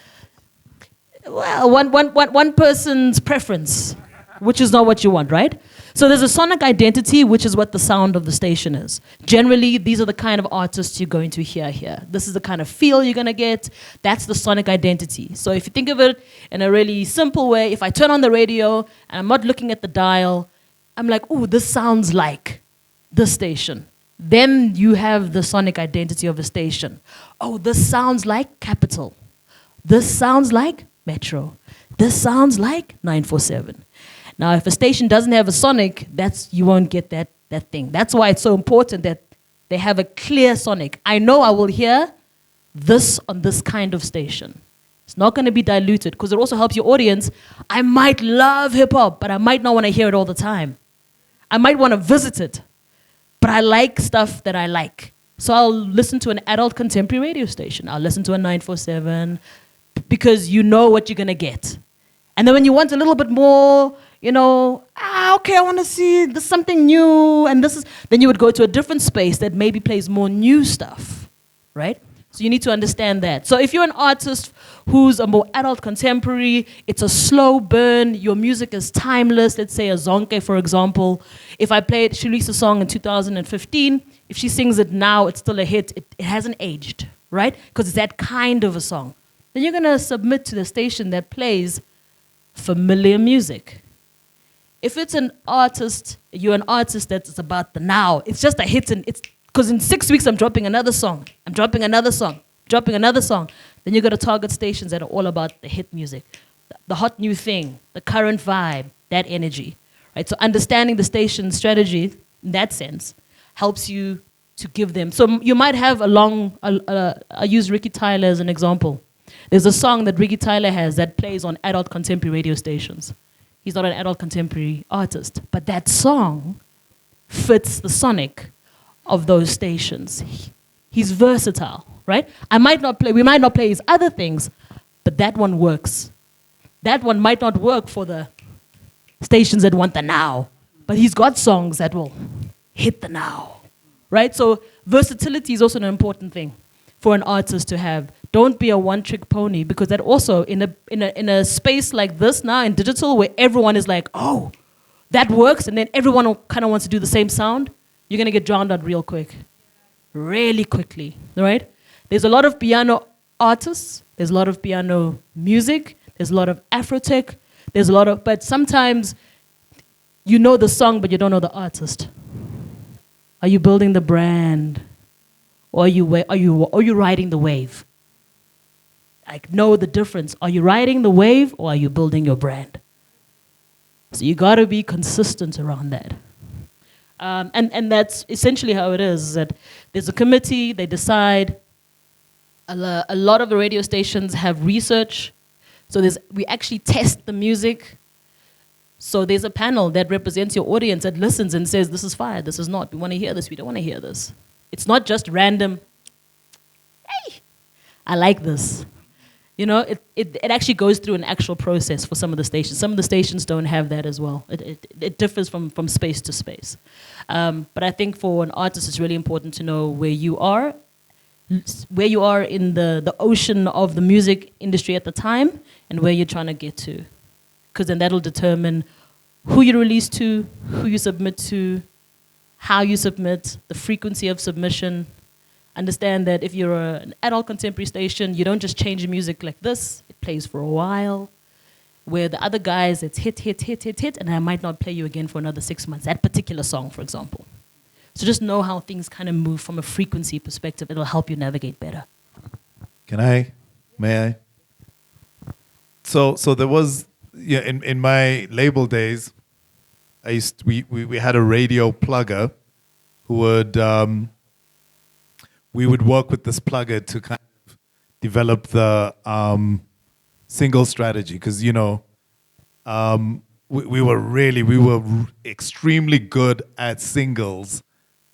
S3: preference, which is not what you want, right? So there's a sonic identity, which is what the sound of the station is. Generally, these are the kind of artists you're going to hear here. This is the kind of feel you're going to get. That's the sonic identity. So if you think of it in a really simple way, if I turn on the radio and I'm not looking at the dial, I'm like, oh, this sounds like this station. Then you have the sonic identity of a station. Oh, this sounds like Capital. This sounds like Metro. This sounds like 947. Now, if a station doesn't have a sonic, you won't get that thing. That's why it's so important that they have a clear sonic. I know I will hear this on this kind of station. It's not going to be diluted because it also helps your audience. I might love hip-hop, but I might not want to hear it all the time. I might want to visit it, but I like stuff that I like. So I'll listen to an adult contemporary radio station. I'll listen to a 947 because you know what you're going to get. And then when you want a little bit more, okay, I want to see this something new, and then you would go to a different space that maybe plays more new stuff, right? So you need to understand that. So if you're an artist who's a more adult contemporary, it's a slow burn, your music is timeless, let's say a Zonke, for example. If I played, she released a song in 2015, if she sings it now, it's still a hit, it hasn't aged, right? Because it's that kind of a song. Then you're gonna submit to the station that plays familiar music. If it's an artist, you're an artist that's about the now, it's just a hit, and it's because in 6 weeks I'm dropping another song, I'm dropping another song, dropping another song. Then you got to target stations that are all about the hit music, the hot new thing, the current vibe, that energy, right? So understanding the station strategy in that sense helps you to give them. So you might have I use Ricky Tyler as an example. There's a song that Ricky Tyler has that plays on adult contemporary radio stations. He's not an adult contemporary artist, but that song fits the sonic of those stations. He's versatile, right? we might not play his other things, but that one works. That one might not work for the stations that want the now, but he's got songs that will hit the now, right? So versatility is also an important thing for an artist to have. Don't be a one-trick pony, because that also, in a space like this now, in digital, where everyone is like, oh, that works, and then everyone kind of wants to do the same sound, you're going to get drowned out real quick. Really quickly, right? There's a lot of piano artists, there's a lot of piano music, there's a lot of Afrotech, but sometimes you know the song, but you don't know the artist. Are you building the brand? Or are you riding the wave? Like, know the difference. Are you riding the wave, or are you building your brand? So you got to be consistent around that. And that's essentially how it is, that there's a committee, they decide. A lot of the radio stations have research. So we actually test the music. So there's a panel that represents your audience that listens and says, this is fire, this is not. We want to hear this, we don't want to hear this. It's not just random, hey, I like this. You know, it actually goes through an actual process for some of the stations. Some of the stations don't have that as well. It differs from space to space. But I think for an artist, it's really important to know where you are in the ocean of the music industry at the time, and where you're trying to get to. Because then that'll determine who you release to, who you submit to, how you submit, the frequency of submission. Understand that if you're an adult contemporary station, you don't just change the music like this. It plays for a while. Where the other guys, it's hit, and I might not play you again for another 6 months. That particular song, for example. So just know how things kind of move from a frequency perspective. It'll help you navigate better.
S2: May I? So there was, in my label days, we had a radio plugger who would, we would work with this plugger to kind of develop the single strategy, because we were extremely good at singles,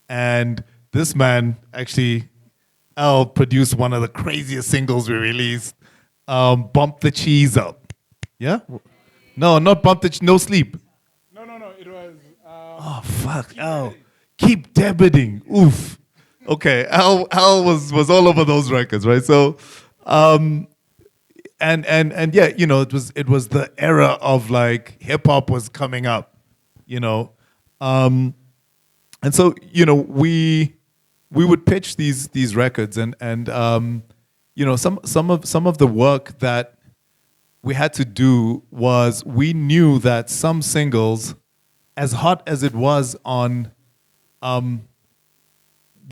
S2: and this man actually produced one of the craziest singles we released, "Bump the Cheese Up." Yeah, no, not bump the no sleep.
S1: No, it was.
S2: Oh fuck! Keep debiting. Oof. Okay, Al was all over those records, right? So, and yeah, it was the era of like hip hop was coming up, and so we would pitch these records, and some of the work that we had to do was, we knew that some singles, as hot as it was on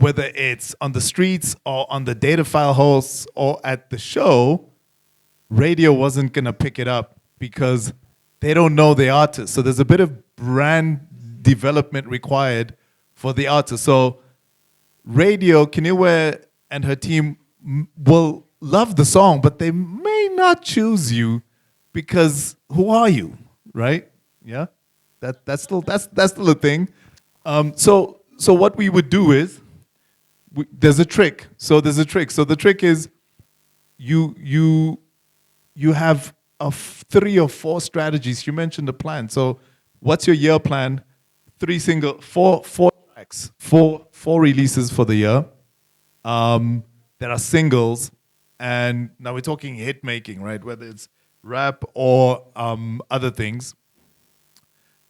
S2: whether it's on the streets or on the data file hosts or at the show, radio wasn't going to pick it up because they don't know the artist. So there's a bit of brand development required for the artist. So radio, Keneilwe and her team will love the song, but they may not choose you because who are you, right? Yeah, that's still a thing. So what we would do is, there's a trick. So the trick is you have 3 or 4 strategies. You mentioned the plan. So what's your year plan? 4 tracks, 4 releases for the year. there are singles, and now we're talking hit making, right? Whether it's rap or other things.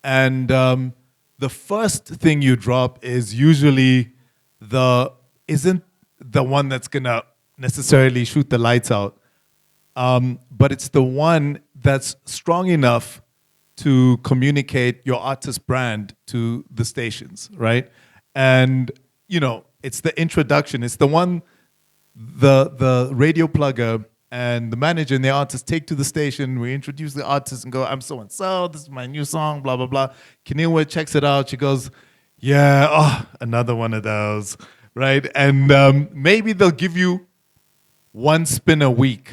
S2: And the first thing you drop is usually isn't the one that's gonna necessarily shoot the lights out, but it's the one that's strong enough to communicate your artist brand to the stations, right? And it's the introduction. It's the one the radio plugger and the manager and the artist take to the station. We introduce the artist and go, I'm so and so. This is my new song. Blah blah blah. Keneilwe checks it out. She goes, yeah, another one of those, right? And maybe they'll give you one spin a week,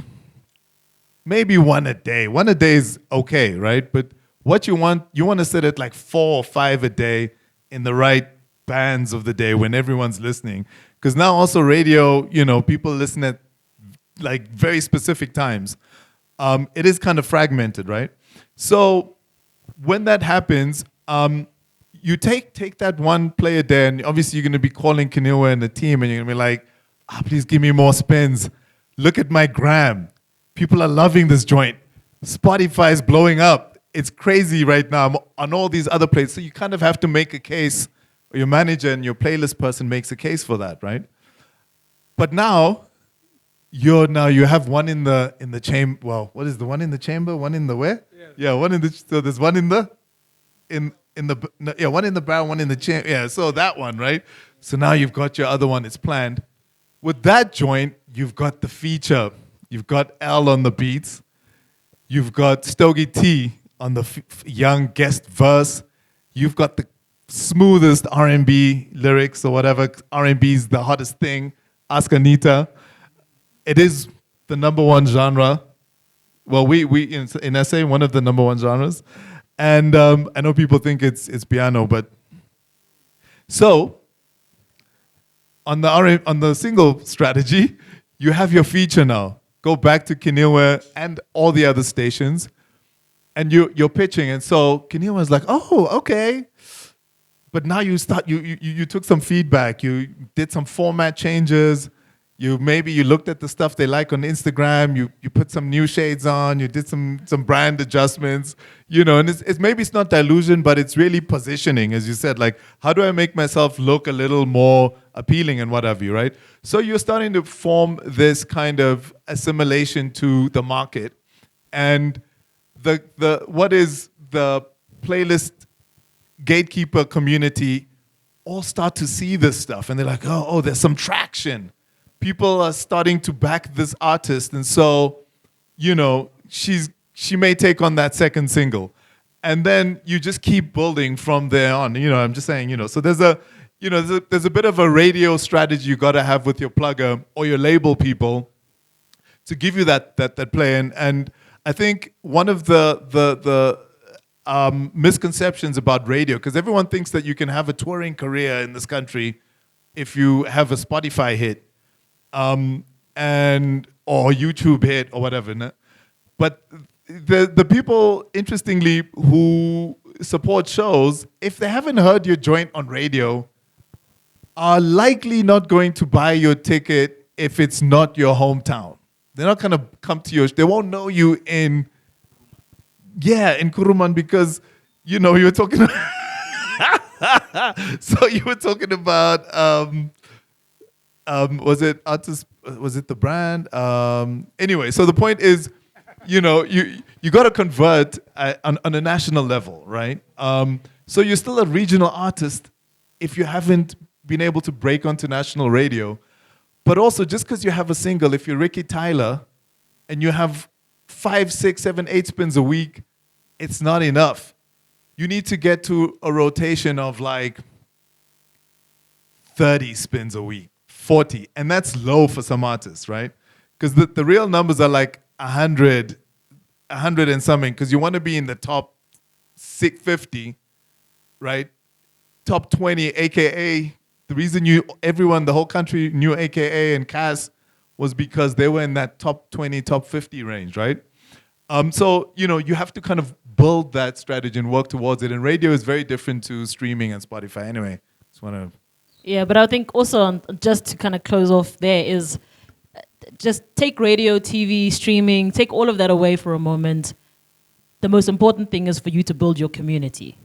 S2: maybe one a day. One a day is okay, right? But what you want to sit at like 4 or 5 a day in the right bands of the day when everyone's listening. Because now also radio, people listen at like very specific times. It is kind of fragmented, right? So when that happens, you take that one play a day, and obviously you're going to be calling Keneilwe and the team, and you're going to be like, please give me more spins. Look at my gram. People are loving this joint. Spotify is blowing up. It's crazy right now. I'm on all these other places. So you kind of have to make a case, or your manager and your playlist person makes a case for that, right? But now you have one in the chamber. Well, what is the one in the chamber? One in the where? Yeah, one in the. So there's one in the one in the barrel, one in the chamber. Yeah, so that one, right? So now you've got your other one. It's planned. With that joint, you've got the feature. You've got L on the beats. You've got Stogie T on the young guest verse. You've got the smoothest R&B lyrics or whatever. R&B is the hottest thing. Ask Anita. It is the number one genre. Well, we in SA, one of the number one genres. And I know people think it's piano, but so on the single strategy, you have your feature now. Go back to Keneilwe and all the other stations, and you're pitching. And so Keneilwe's like, oh, okay. But now you took some feedback. You did some format changes. You looked at the stuff they like on Instagram. You put some new shades on. You did some brand adjustments. And it's not dilution, but it's really positioning, as you said. Like, how do I make myself look a little more appealing and what have you, right? So you're starting to form this kind of assimilation to the market, and what is the playlist gatekeeper community all start to see this stuff, and they're like, oh, there's some traction. People are starting to back this artist, and so, she may take on that second single, and then you just keep building from there on. I'm just saying, so there's a bit of a radio strategy you got to have with your plugger or your label people to give you that play. And I think one of the misconceptions about radio, because everyone thinks that you can have a touring career in this country if you have a Spotify hit, or YouTube hit or whatever. No? But the people, interestingly, who support shows, if they haven't heard your joint on radio, are likely not going to buy your ticket if it's not your hometown. They're not going to come to you. They won't know you in Kuruman, because, you were talking so you were talking about, was it artist? Was it the brand? Anyway, so the point is, you got to convert on a national level, right? So you're still a regional artist if you haven't been able to break onto national radio. But also, just because you have a single, if you're Ricky Tyler and you have 5, 6, 7, 8 spins a week, it's not enough. You need to get to a rotation of like 30 spins a week, 40. And that's low for some artists, right? Because the real numbers are like 100 and something, because you want to be in the top 650, right? Top 20, AKA. The reason the whole country knew AKA and Cass was because they were in that top 20, top 50 range, right? So, you have to kind of build that strategy and work towards it. And radio is very different to streaming and Spotify. Anyway, just want to...
S3: Yeah, but I think also, just to kind of close off there, is just take radio, TV, streaming, take all of that away for a moment. The most important thing is for you to build your community.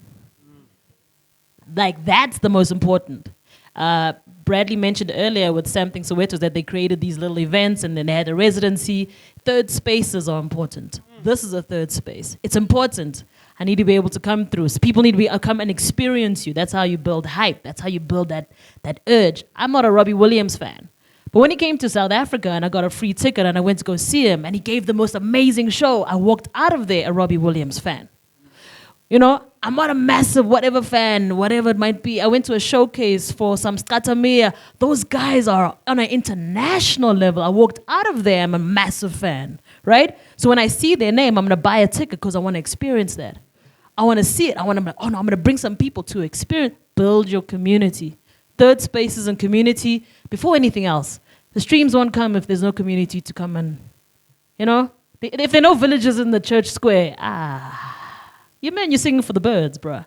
S3: Like, that's the most important. Bradley mentioned earlier with Something Soweto that they created these little events and then they had a residency. Third spaces are important. This is a third space. It's important. I need to be able to come through. So people need to come and experience you. That's how you build hype. That's how you build that urge. I'm not a Robbie Williams fan. But when he came to South Africa and I got a free ticket and I went to go see him and he gave the most amazing show, I walked out of there a Robbie Williams fan. You know, I'm not a massive whatever fan, whatever it might be. I went to a showcase for some Stratamia. Those guys are on an international level. I walked out of there, I'm a massive fan, right? So when I see their name, I'm going to buy a ticket because I want to experience that. I want to see it. I'm going to bring some people to experience. Build your community. Third spaces and community before anything else. The streams won't come if there's no community to come and, you know, if there are no villagers in the church square, you're singing for the birds, bruh.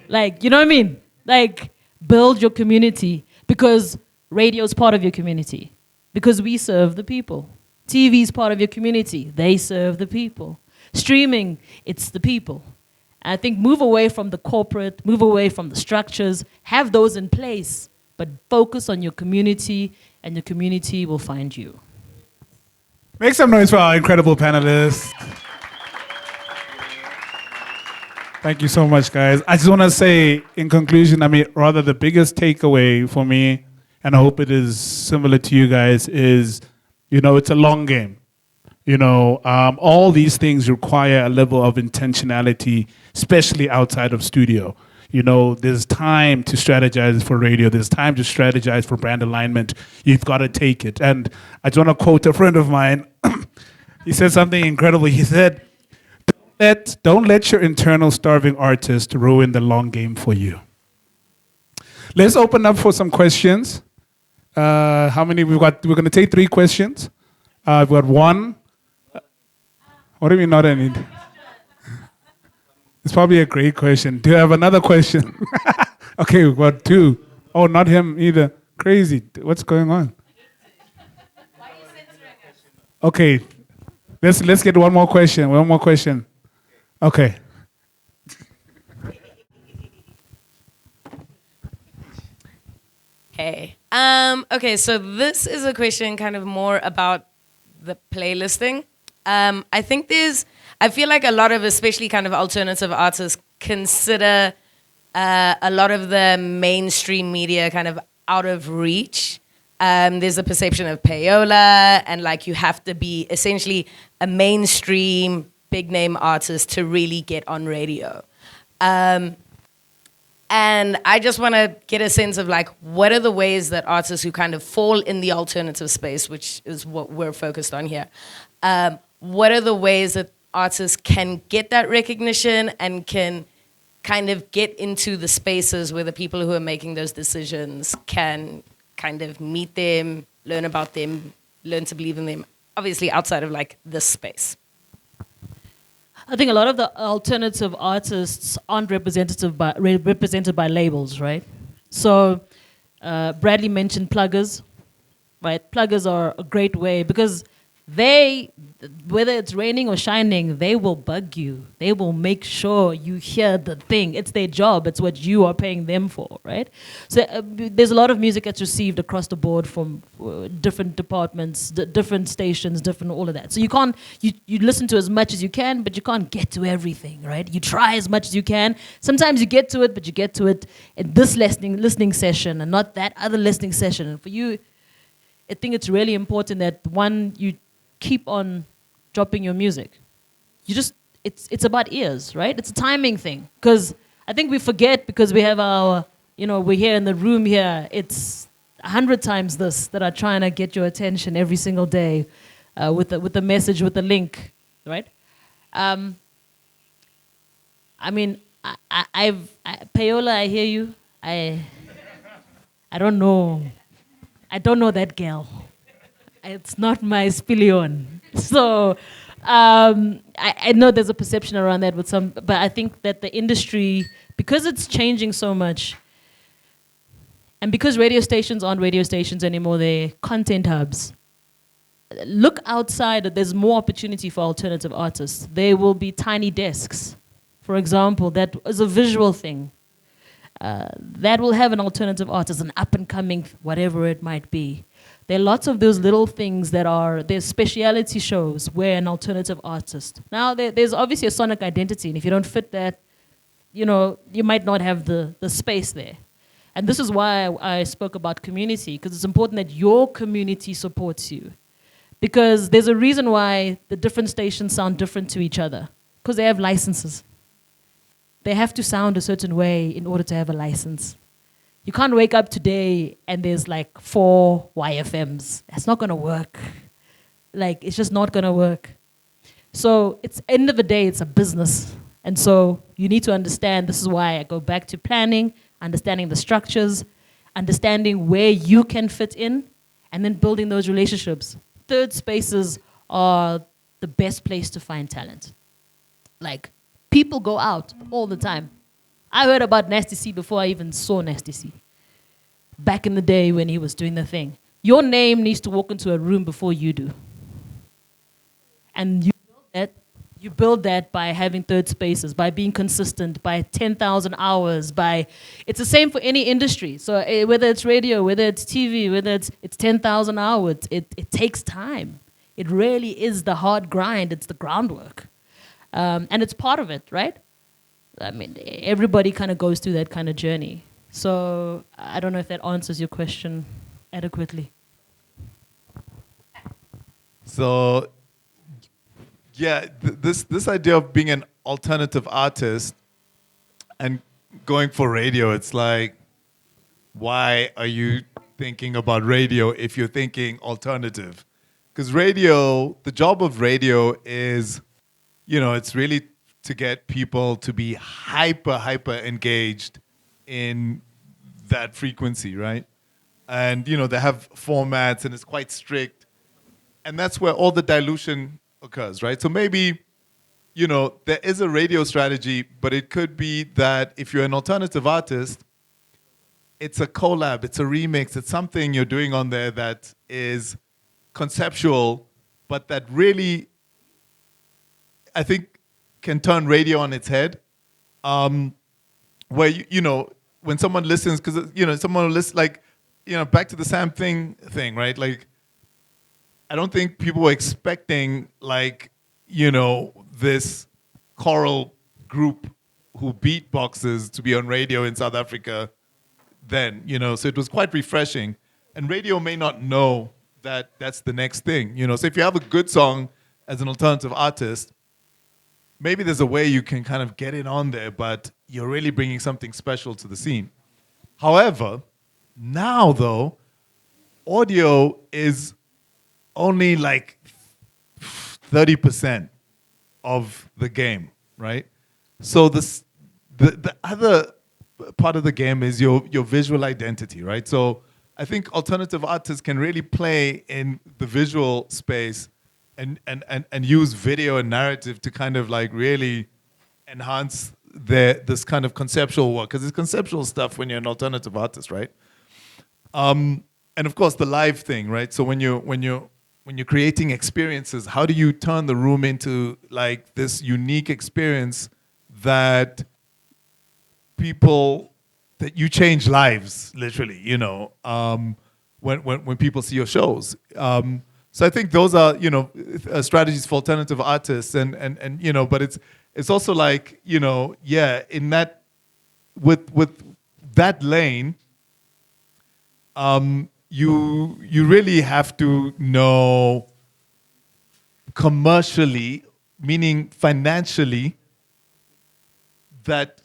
S3: Like, you know what I mean? Like, build your community because radio is part of your community. Because we serve the people. TV is part of your community. They serve the people. Streaming, it's the people. I think move away from the corporate, move away from the structures, have those in place, but focus on your community and your community will find you.
S1: Make some noise for our incredible panelists. Thank you so much, guys. I just want to say, in conclusion, I mean, rather the biggest takeaway for me, and I hope it is similar to you guys, is, you know, it's a long game. You know, all these things require a level of intentionality, especially outside of studio. You know, there's time to strategize for radio. There's time to strategize for brand alignment. You've got to take it. And I just want to quote a friend of mine. He said something incredible. He said, don't let your internal starving artist ruin the long game for you. Let's open up for some questions. How many we've got? We're going to take 3 questions. We've got 1. What do you mean not any? It's probably a great question. Do you have another question? Okay, we've got 2. Oh, not him either. Crazy. What's going on? Why are you censoring us? Okay, let's get one more question. One more question. Okay.
S4: Hey. Okay, so this is a question kind of more about the playlisting. I feel like a lot of, especially kind of alternative artists, consider a lot of the mainstream media kind of out of reach. There's a perception of payola, and like you have to be essentially a mainstream big name artist to really get on radio. And I just want to get a sense of like, what are the ways that artists who kind of fall in the alternative space, which is what we're focused on here, what are the ways that artists can get that recognition and can kind of get into the spaces where the people who are making those decisions can kind of meet them, learn about them, learn to believe in them, obviously outside of like this space?
S3: I think a lot of the alternative artists aren't represented by labels, right? So Bradley mentioned pluggers, right? Pluggers are a great way because they, whether it's raining or shining, they will bug you. They will make sure you hear the thing. It's their job. It's what you are paying them for, right? So there's a lot of music that's received across the board from different departments, different stations, different all of that. So you can't, you listen to as much as you can, but you can't get to everything, right? You try as much as you can. Sometimes you get to it, but you get to it in this listening session and not that other listening session. And for you, I think it's really important that one, you keep on dropping your music. You just, it's about ears, right? It's a timing thing. Because I think we forget because we have our, we're here in the room here. It's 100 times this that are trying to get your attention every single day with the message, with the link, right? I mean, Payola, I hear you. I don't know. I don't know that girl. It's not my spillion. So I know there's a perception around that with some, but I think that the industry, because it's changing so much, and because radio stations aren't radio stations anymore, they're content hubs. look outside. There's more opportunity for alternative artists. There will be tiny desks, for example, that is a visual thing. That will have an alternative artist, an up-and-coming, whatever it might be. There are lots of those little things that are, there's speciality shows where an alternative artist. Now, there's obviously a sonic identity, and if you don't fit that, you know, you might not have the space there. And this is why I spoke about community, because it's important that your community supports you. Because there's a reason why the different stations sound different to each other, because they have licenses. They have to sound a certain way in order to have a license. You can't wake up today and there's like 4 YFMs. That's not gonna work. Like, it's just not gonna work. So it's end of the day, it's a business. And so you need to understand, this is why I go back to planning, understanding the structures, understanding where you can fit in, and then building those relationships. Third spaces are the best place to find talent. Like, people go out all the time. I heard about Nasty C before I even saw Nasty C. Back in the day when he was doing the thing. Your name needs to walk into a room before you do. And you build that by having third spaces, by being consistent, by 10,000 hours, it's the same for any industry. So whether it's radio, whether it's TV, whether it's 10,000 hours, it takes time. It really is the hard grind, it's the groundwork. And it's part of it, right? I mean, everybody kind of goes through that kind of journey. So I don't know if that answers your question adequately.
S2: So, yeah, this idea of being an alternative artist and going for radio, it's like, why are you thinking about radio if you're thinking alternative? Because radio, the job of radio is, you know, it's really to get people to be hyper engaged in that frequency, right? And, you know, they have formats and it's quite strict. And that's where all the dilution occurs, right? So maybe, you know, there is a radio strategy, but it could be that if you're an alternative artist, it's a collab, it's a remix, it's something you're doing on there that is conceptual, but that really, I think, can turn radio on its head. Where, you know, when someone listens, because, you know, someone will listen, like, you know, back to the Sam thing, right? Like, I don't think people were expecting, like, you know, this choral group who beatboxes to be on radio in South Africa then, you know, so it was quite refreshing. And radio may not know that that's the next thing, you know. So if you have a good song as an alternative artist, maybe there's a way you can kind of get it on there, but you're really bringing something special to the scene. However, now though, audio is only like 30% of the game, right? So the other part of the game is your visual identity, right? So I think alternative artists can really play in the visual space and use video and narrative to kind of like really enhance this kind of conceptual work, because it's conceptual stuff when you're an alternative artist, right? And of course the live thing, right? So when you're creating experiences, how do you turn the room into like this unique experience that you change lives, literally, you know, when people see your shows. So I think those are, you know, strategies for alternative artists, and you know, but it's also like, you know, yeah, in that with that lane, you really have to know commercially, meaning financially, that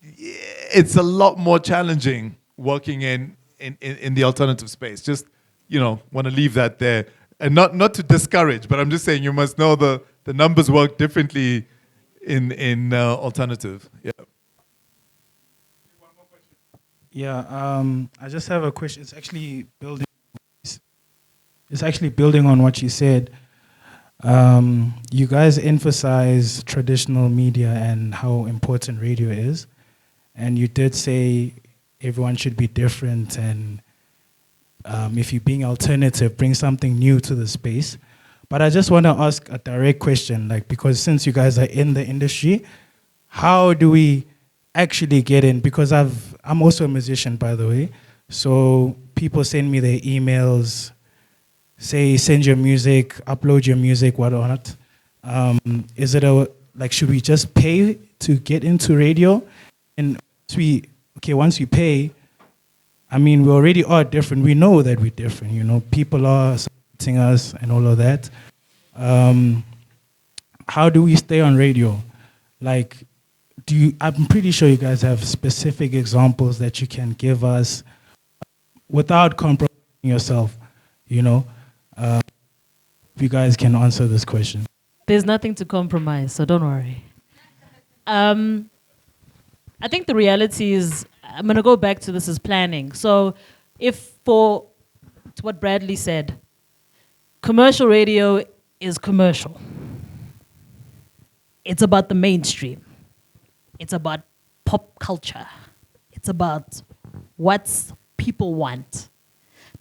S2: it's a lot more challenging working in the alternative space. Just, you know, want to leave that there. And not to discourage, but I'm just saying you must know the numbers work differently in alternative. Yeah.
S5: Yeah, I just have a question. It's actually building on what you said. You guys emphasize traditional media and how important radio is, and you did say everyone should be different, and if you're being alternative, bring something new to the space. But I just want to ask a direct question, like, because since you guys are in the industry, how do we actually get in? Because I'm also a musician, by the way. So people send me their emails, say send your music, upload your music, whatnot. Is it should we just pay to get into radio? And once we pay, I mean, we already are different. We know that we're different, you know. People are supporting us and all of that. How do we stay on radio? Like, I'm pretty sure you guys have specific examples that you can give us without compromising yourself, you know. If you guys can answer this question.
S3: There's nothing to compromise, so don't worry. I think the reality is, I'm going to go back to this as planning. So to what Bradley said, commercial radio is commercial. It's about the mainstream. It's about pop culture. It's about what people want.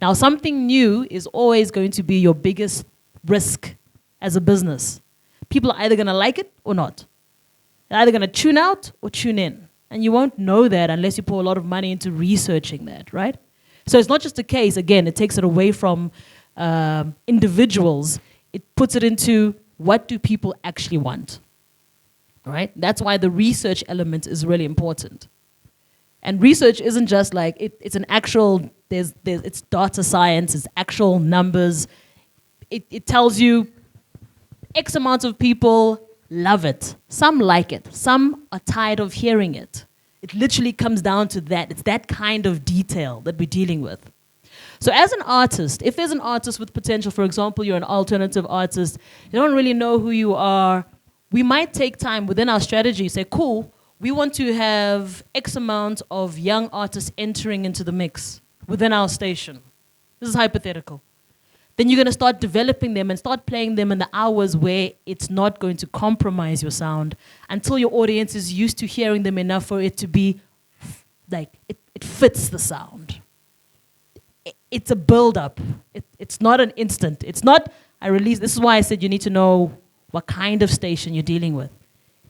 S3: Now, something new is always going to be your biggest risk as a business. People are either going to like it or not. They're either going to tune out or tune in. And you won't know that unless you pour a lot of money into researching that, right? So it's not just a case, again, it takes it away from individuals. It puts it into what do people actually want, right? That's why the research element is really important. And research isn't just like, it's an actual, it's data science, it's actual numbers. It tells you X amount of people love it. Some like it. Some are tired of hearing it. It literally comes down to that. It's that kind of detail that we're dealing with. So as an artist, if there's an artist with potential, for example, you're an alternative artist, you don't really know who you are, we might take time within our strategy, say, cool, we want to have X amount of young artists entering into the mix within our station. This is hypothetical. Then you're going to start developing them and start playing them in the hours where it's not going to compromise your sound until your audience is used to hearing them enough for it to be like, it fits the sound. It's a build-up. It's not an instant. It's not, this is why I said you need to know what kind of station you're dealing with.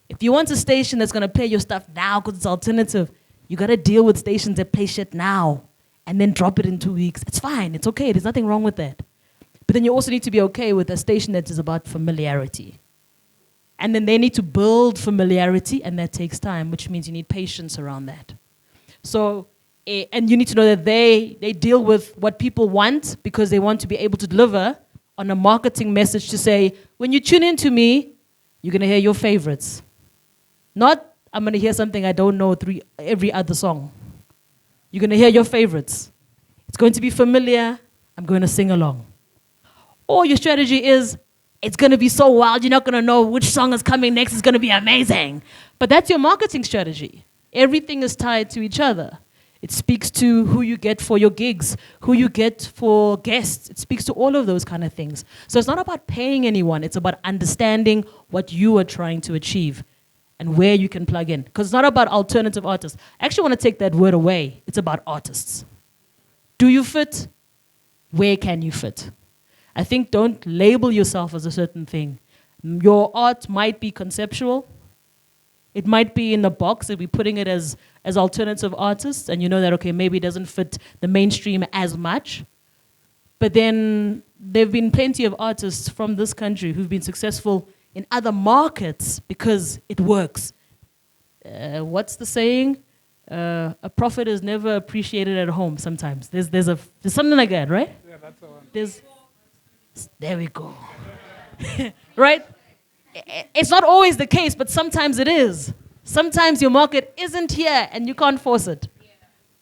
S3: If you want a station that's going to play your stuff now because it's alternative, you got to deal with stations that play shit now and then drop it in 2 weeks. It's fine. It's okay. There's nothing wrong with that. But then you also need to be okay with a station that is about familiarity. And then they need to build familiarity, and that takes time, which means you need patience around that. So, and you need to know that they deal with what people want because they want to be able to deliver on a marketing message to say, when you tune into me, you're going to hear your favorites. Not, I'm going to hear something I don't know every other song. You're going to hear your favorites. It's going to be familiar. I'm going to sing along. Or your strategy is, it's going to be so wild, you're not going to know which song is coming next. It's going to be amazing. But that's your marketing strategy. Everything is tied to each other. It speaks to who you get for your gigs, who you get for guests. It speaks to all of those kind of things. So it's not about paying anyone. It's about understanding what you are trying to achieve and where you can plug in. Because it's not about alternative artists. I actually want to take that word away. It's about artists. Do you fit? Where can you fit? I think don't label yourself as a certain thing. Your art might be conceptual. It might be in the box if we're putting it as alternative artists, and you know that, okay, maybe it doesn't fit the mainstream as much. But then there have been plenty of artists from this country who've been successful in other markets because it works. What's the saying? A prophet is never appreciated at home sometimes. There's something like that, right?
S1: Yeah, that's the one.
S3: There we go. Right? It's not always the case, but sometimes it is. Sometimes your market isn't here and you can't force it. Yeah.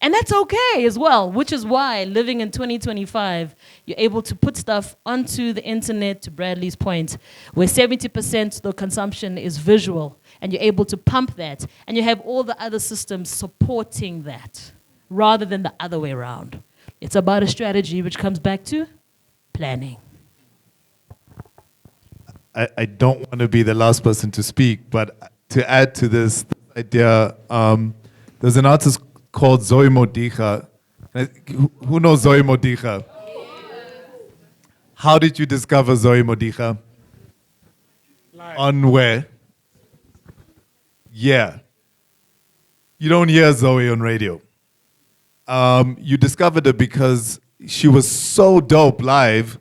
S3: And that's okay as well, which is why living in 2025, you're able to put stuff onto the internet, to Bradley's point, where 70% of the consumption is visual, and you're able to pump that, and you have all the other systems supporting that, rather than the other way around. It's about a strategy which comes back to planning.
S2: I don't want to be the last person to speak, but to add to this idea, there's an artist called Zoe Modicha. Who knows Zoe Modicha? how did you discover Zoe Modiga? On where? Yeah. You don't hear Zoe on radio. You discovered her because she was so dope live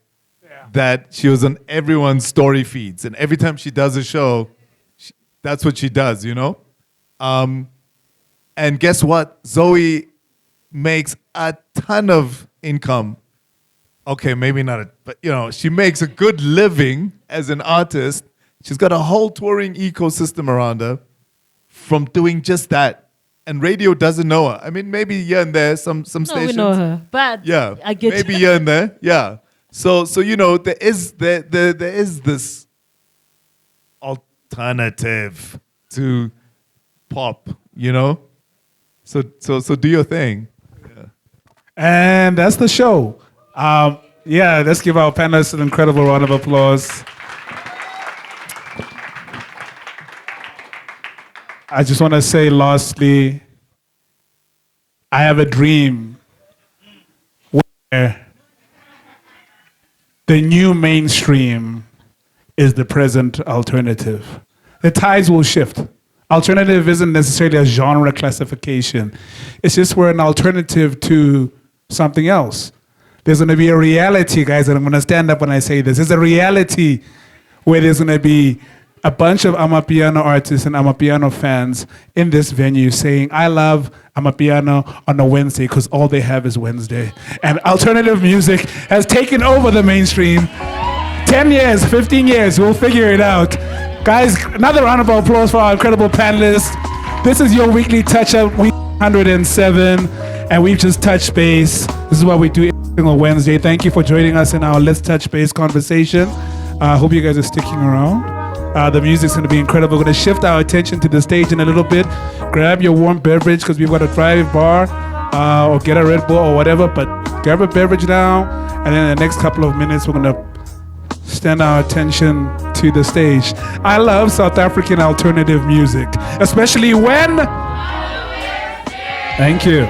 S2: that she was on everyone's story feeds. And every time she does a show, that's what she does, you know? And guess what? Zoe makes a ton of income. Okay, maybe not, but you know, she makes a good living as an artist. She's got a whole touring ecosystem around her from doing just that. And radio doesn't know her. I mean, maybe here and there, some stations.
S3: No, we know her, but
S2: yeah,
S3: I get
S2: maybe here and there. Yeah. So you know, there is this alternative to pop, you know. So do your thing. Yeah.
S1: And that's the show. Yeah, let's give our panelists an incredible round of applause. I just want to say lastly, I have a dream where the new mainstream is the present alternative. The tides will shift. Alternative isn't necessarily a genre classification. It's just we're an alternative to something else. There's going to be a reality, guys, and I'm going to stand up when I say this. There's a reality where there's going to be a bunch of Amapiano artists and Amapiano fans in this venue saying, I love Amapiano on a Wednesday because all they have is Wednesday. And alternative music has taken over the mainstream. 10 years, 15 years, we'll figure it out. Guys, another round of applause for our incredible panelists. This is your weekly touch-up, week 107, and we've just touched base. This is what we do every single Wednesday. Thank you for joining us in our Let's Touch Base conversation. I hope you guys are sticking around. The music's going to be incredible. We're going to shift our attention to the stage in a little bit. Grab your warm beverage because we've got a private bar or get a Red Bull or whatever, but grab a beverage now, and then in the next couple of minutes, we're going to stand our attention to the stage. I love South African alternative music, especially when... Thank you.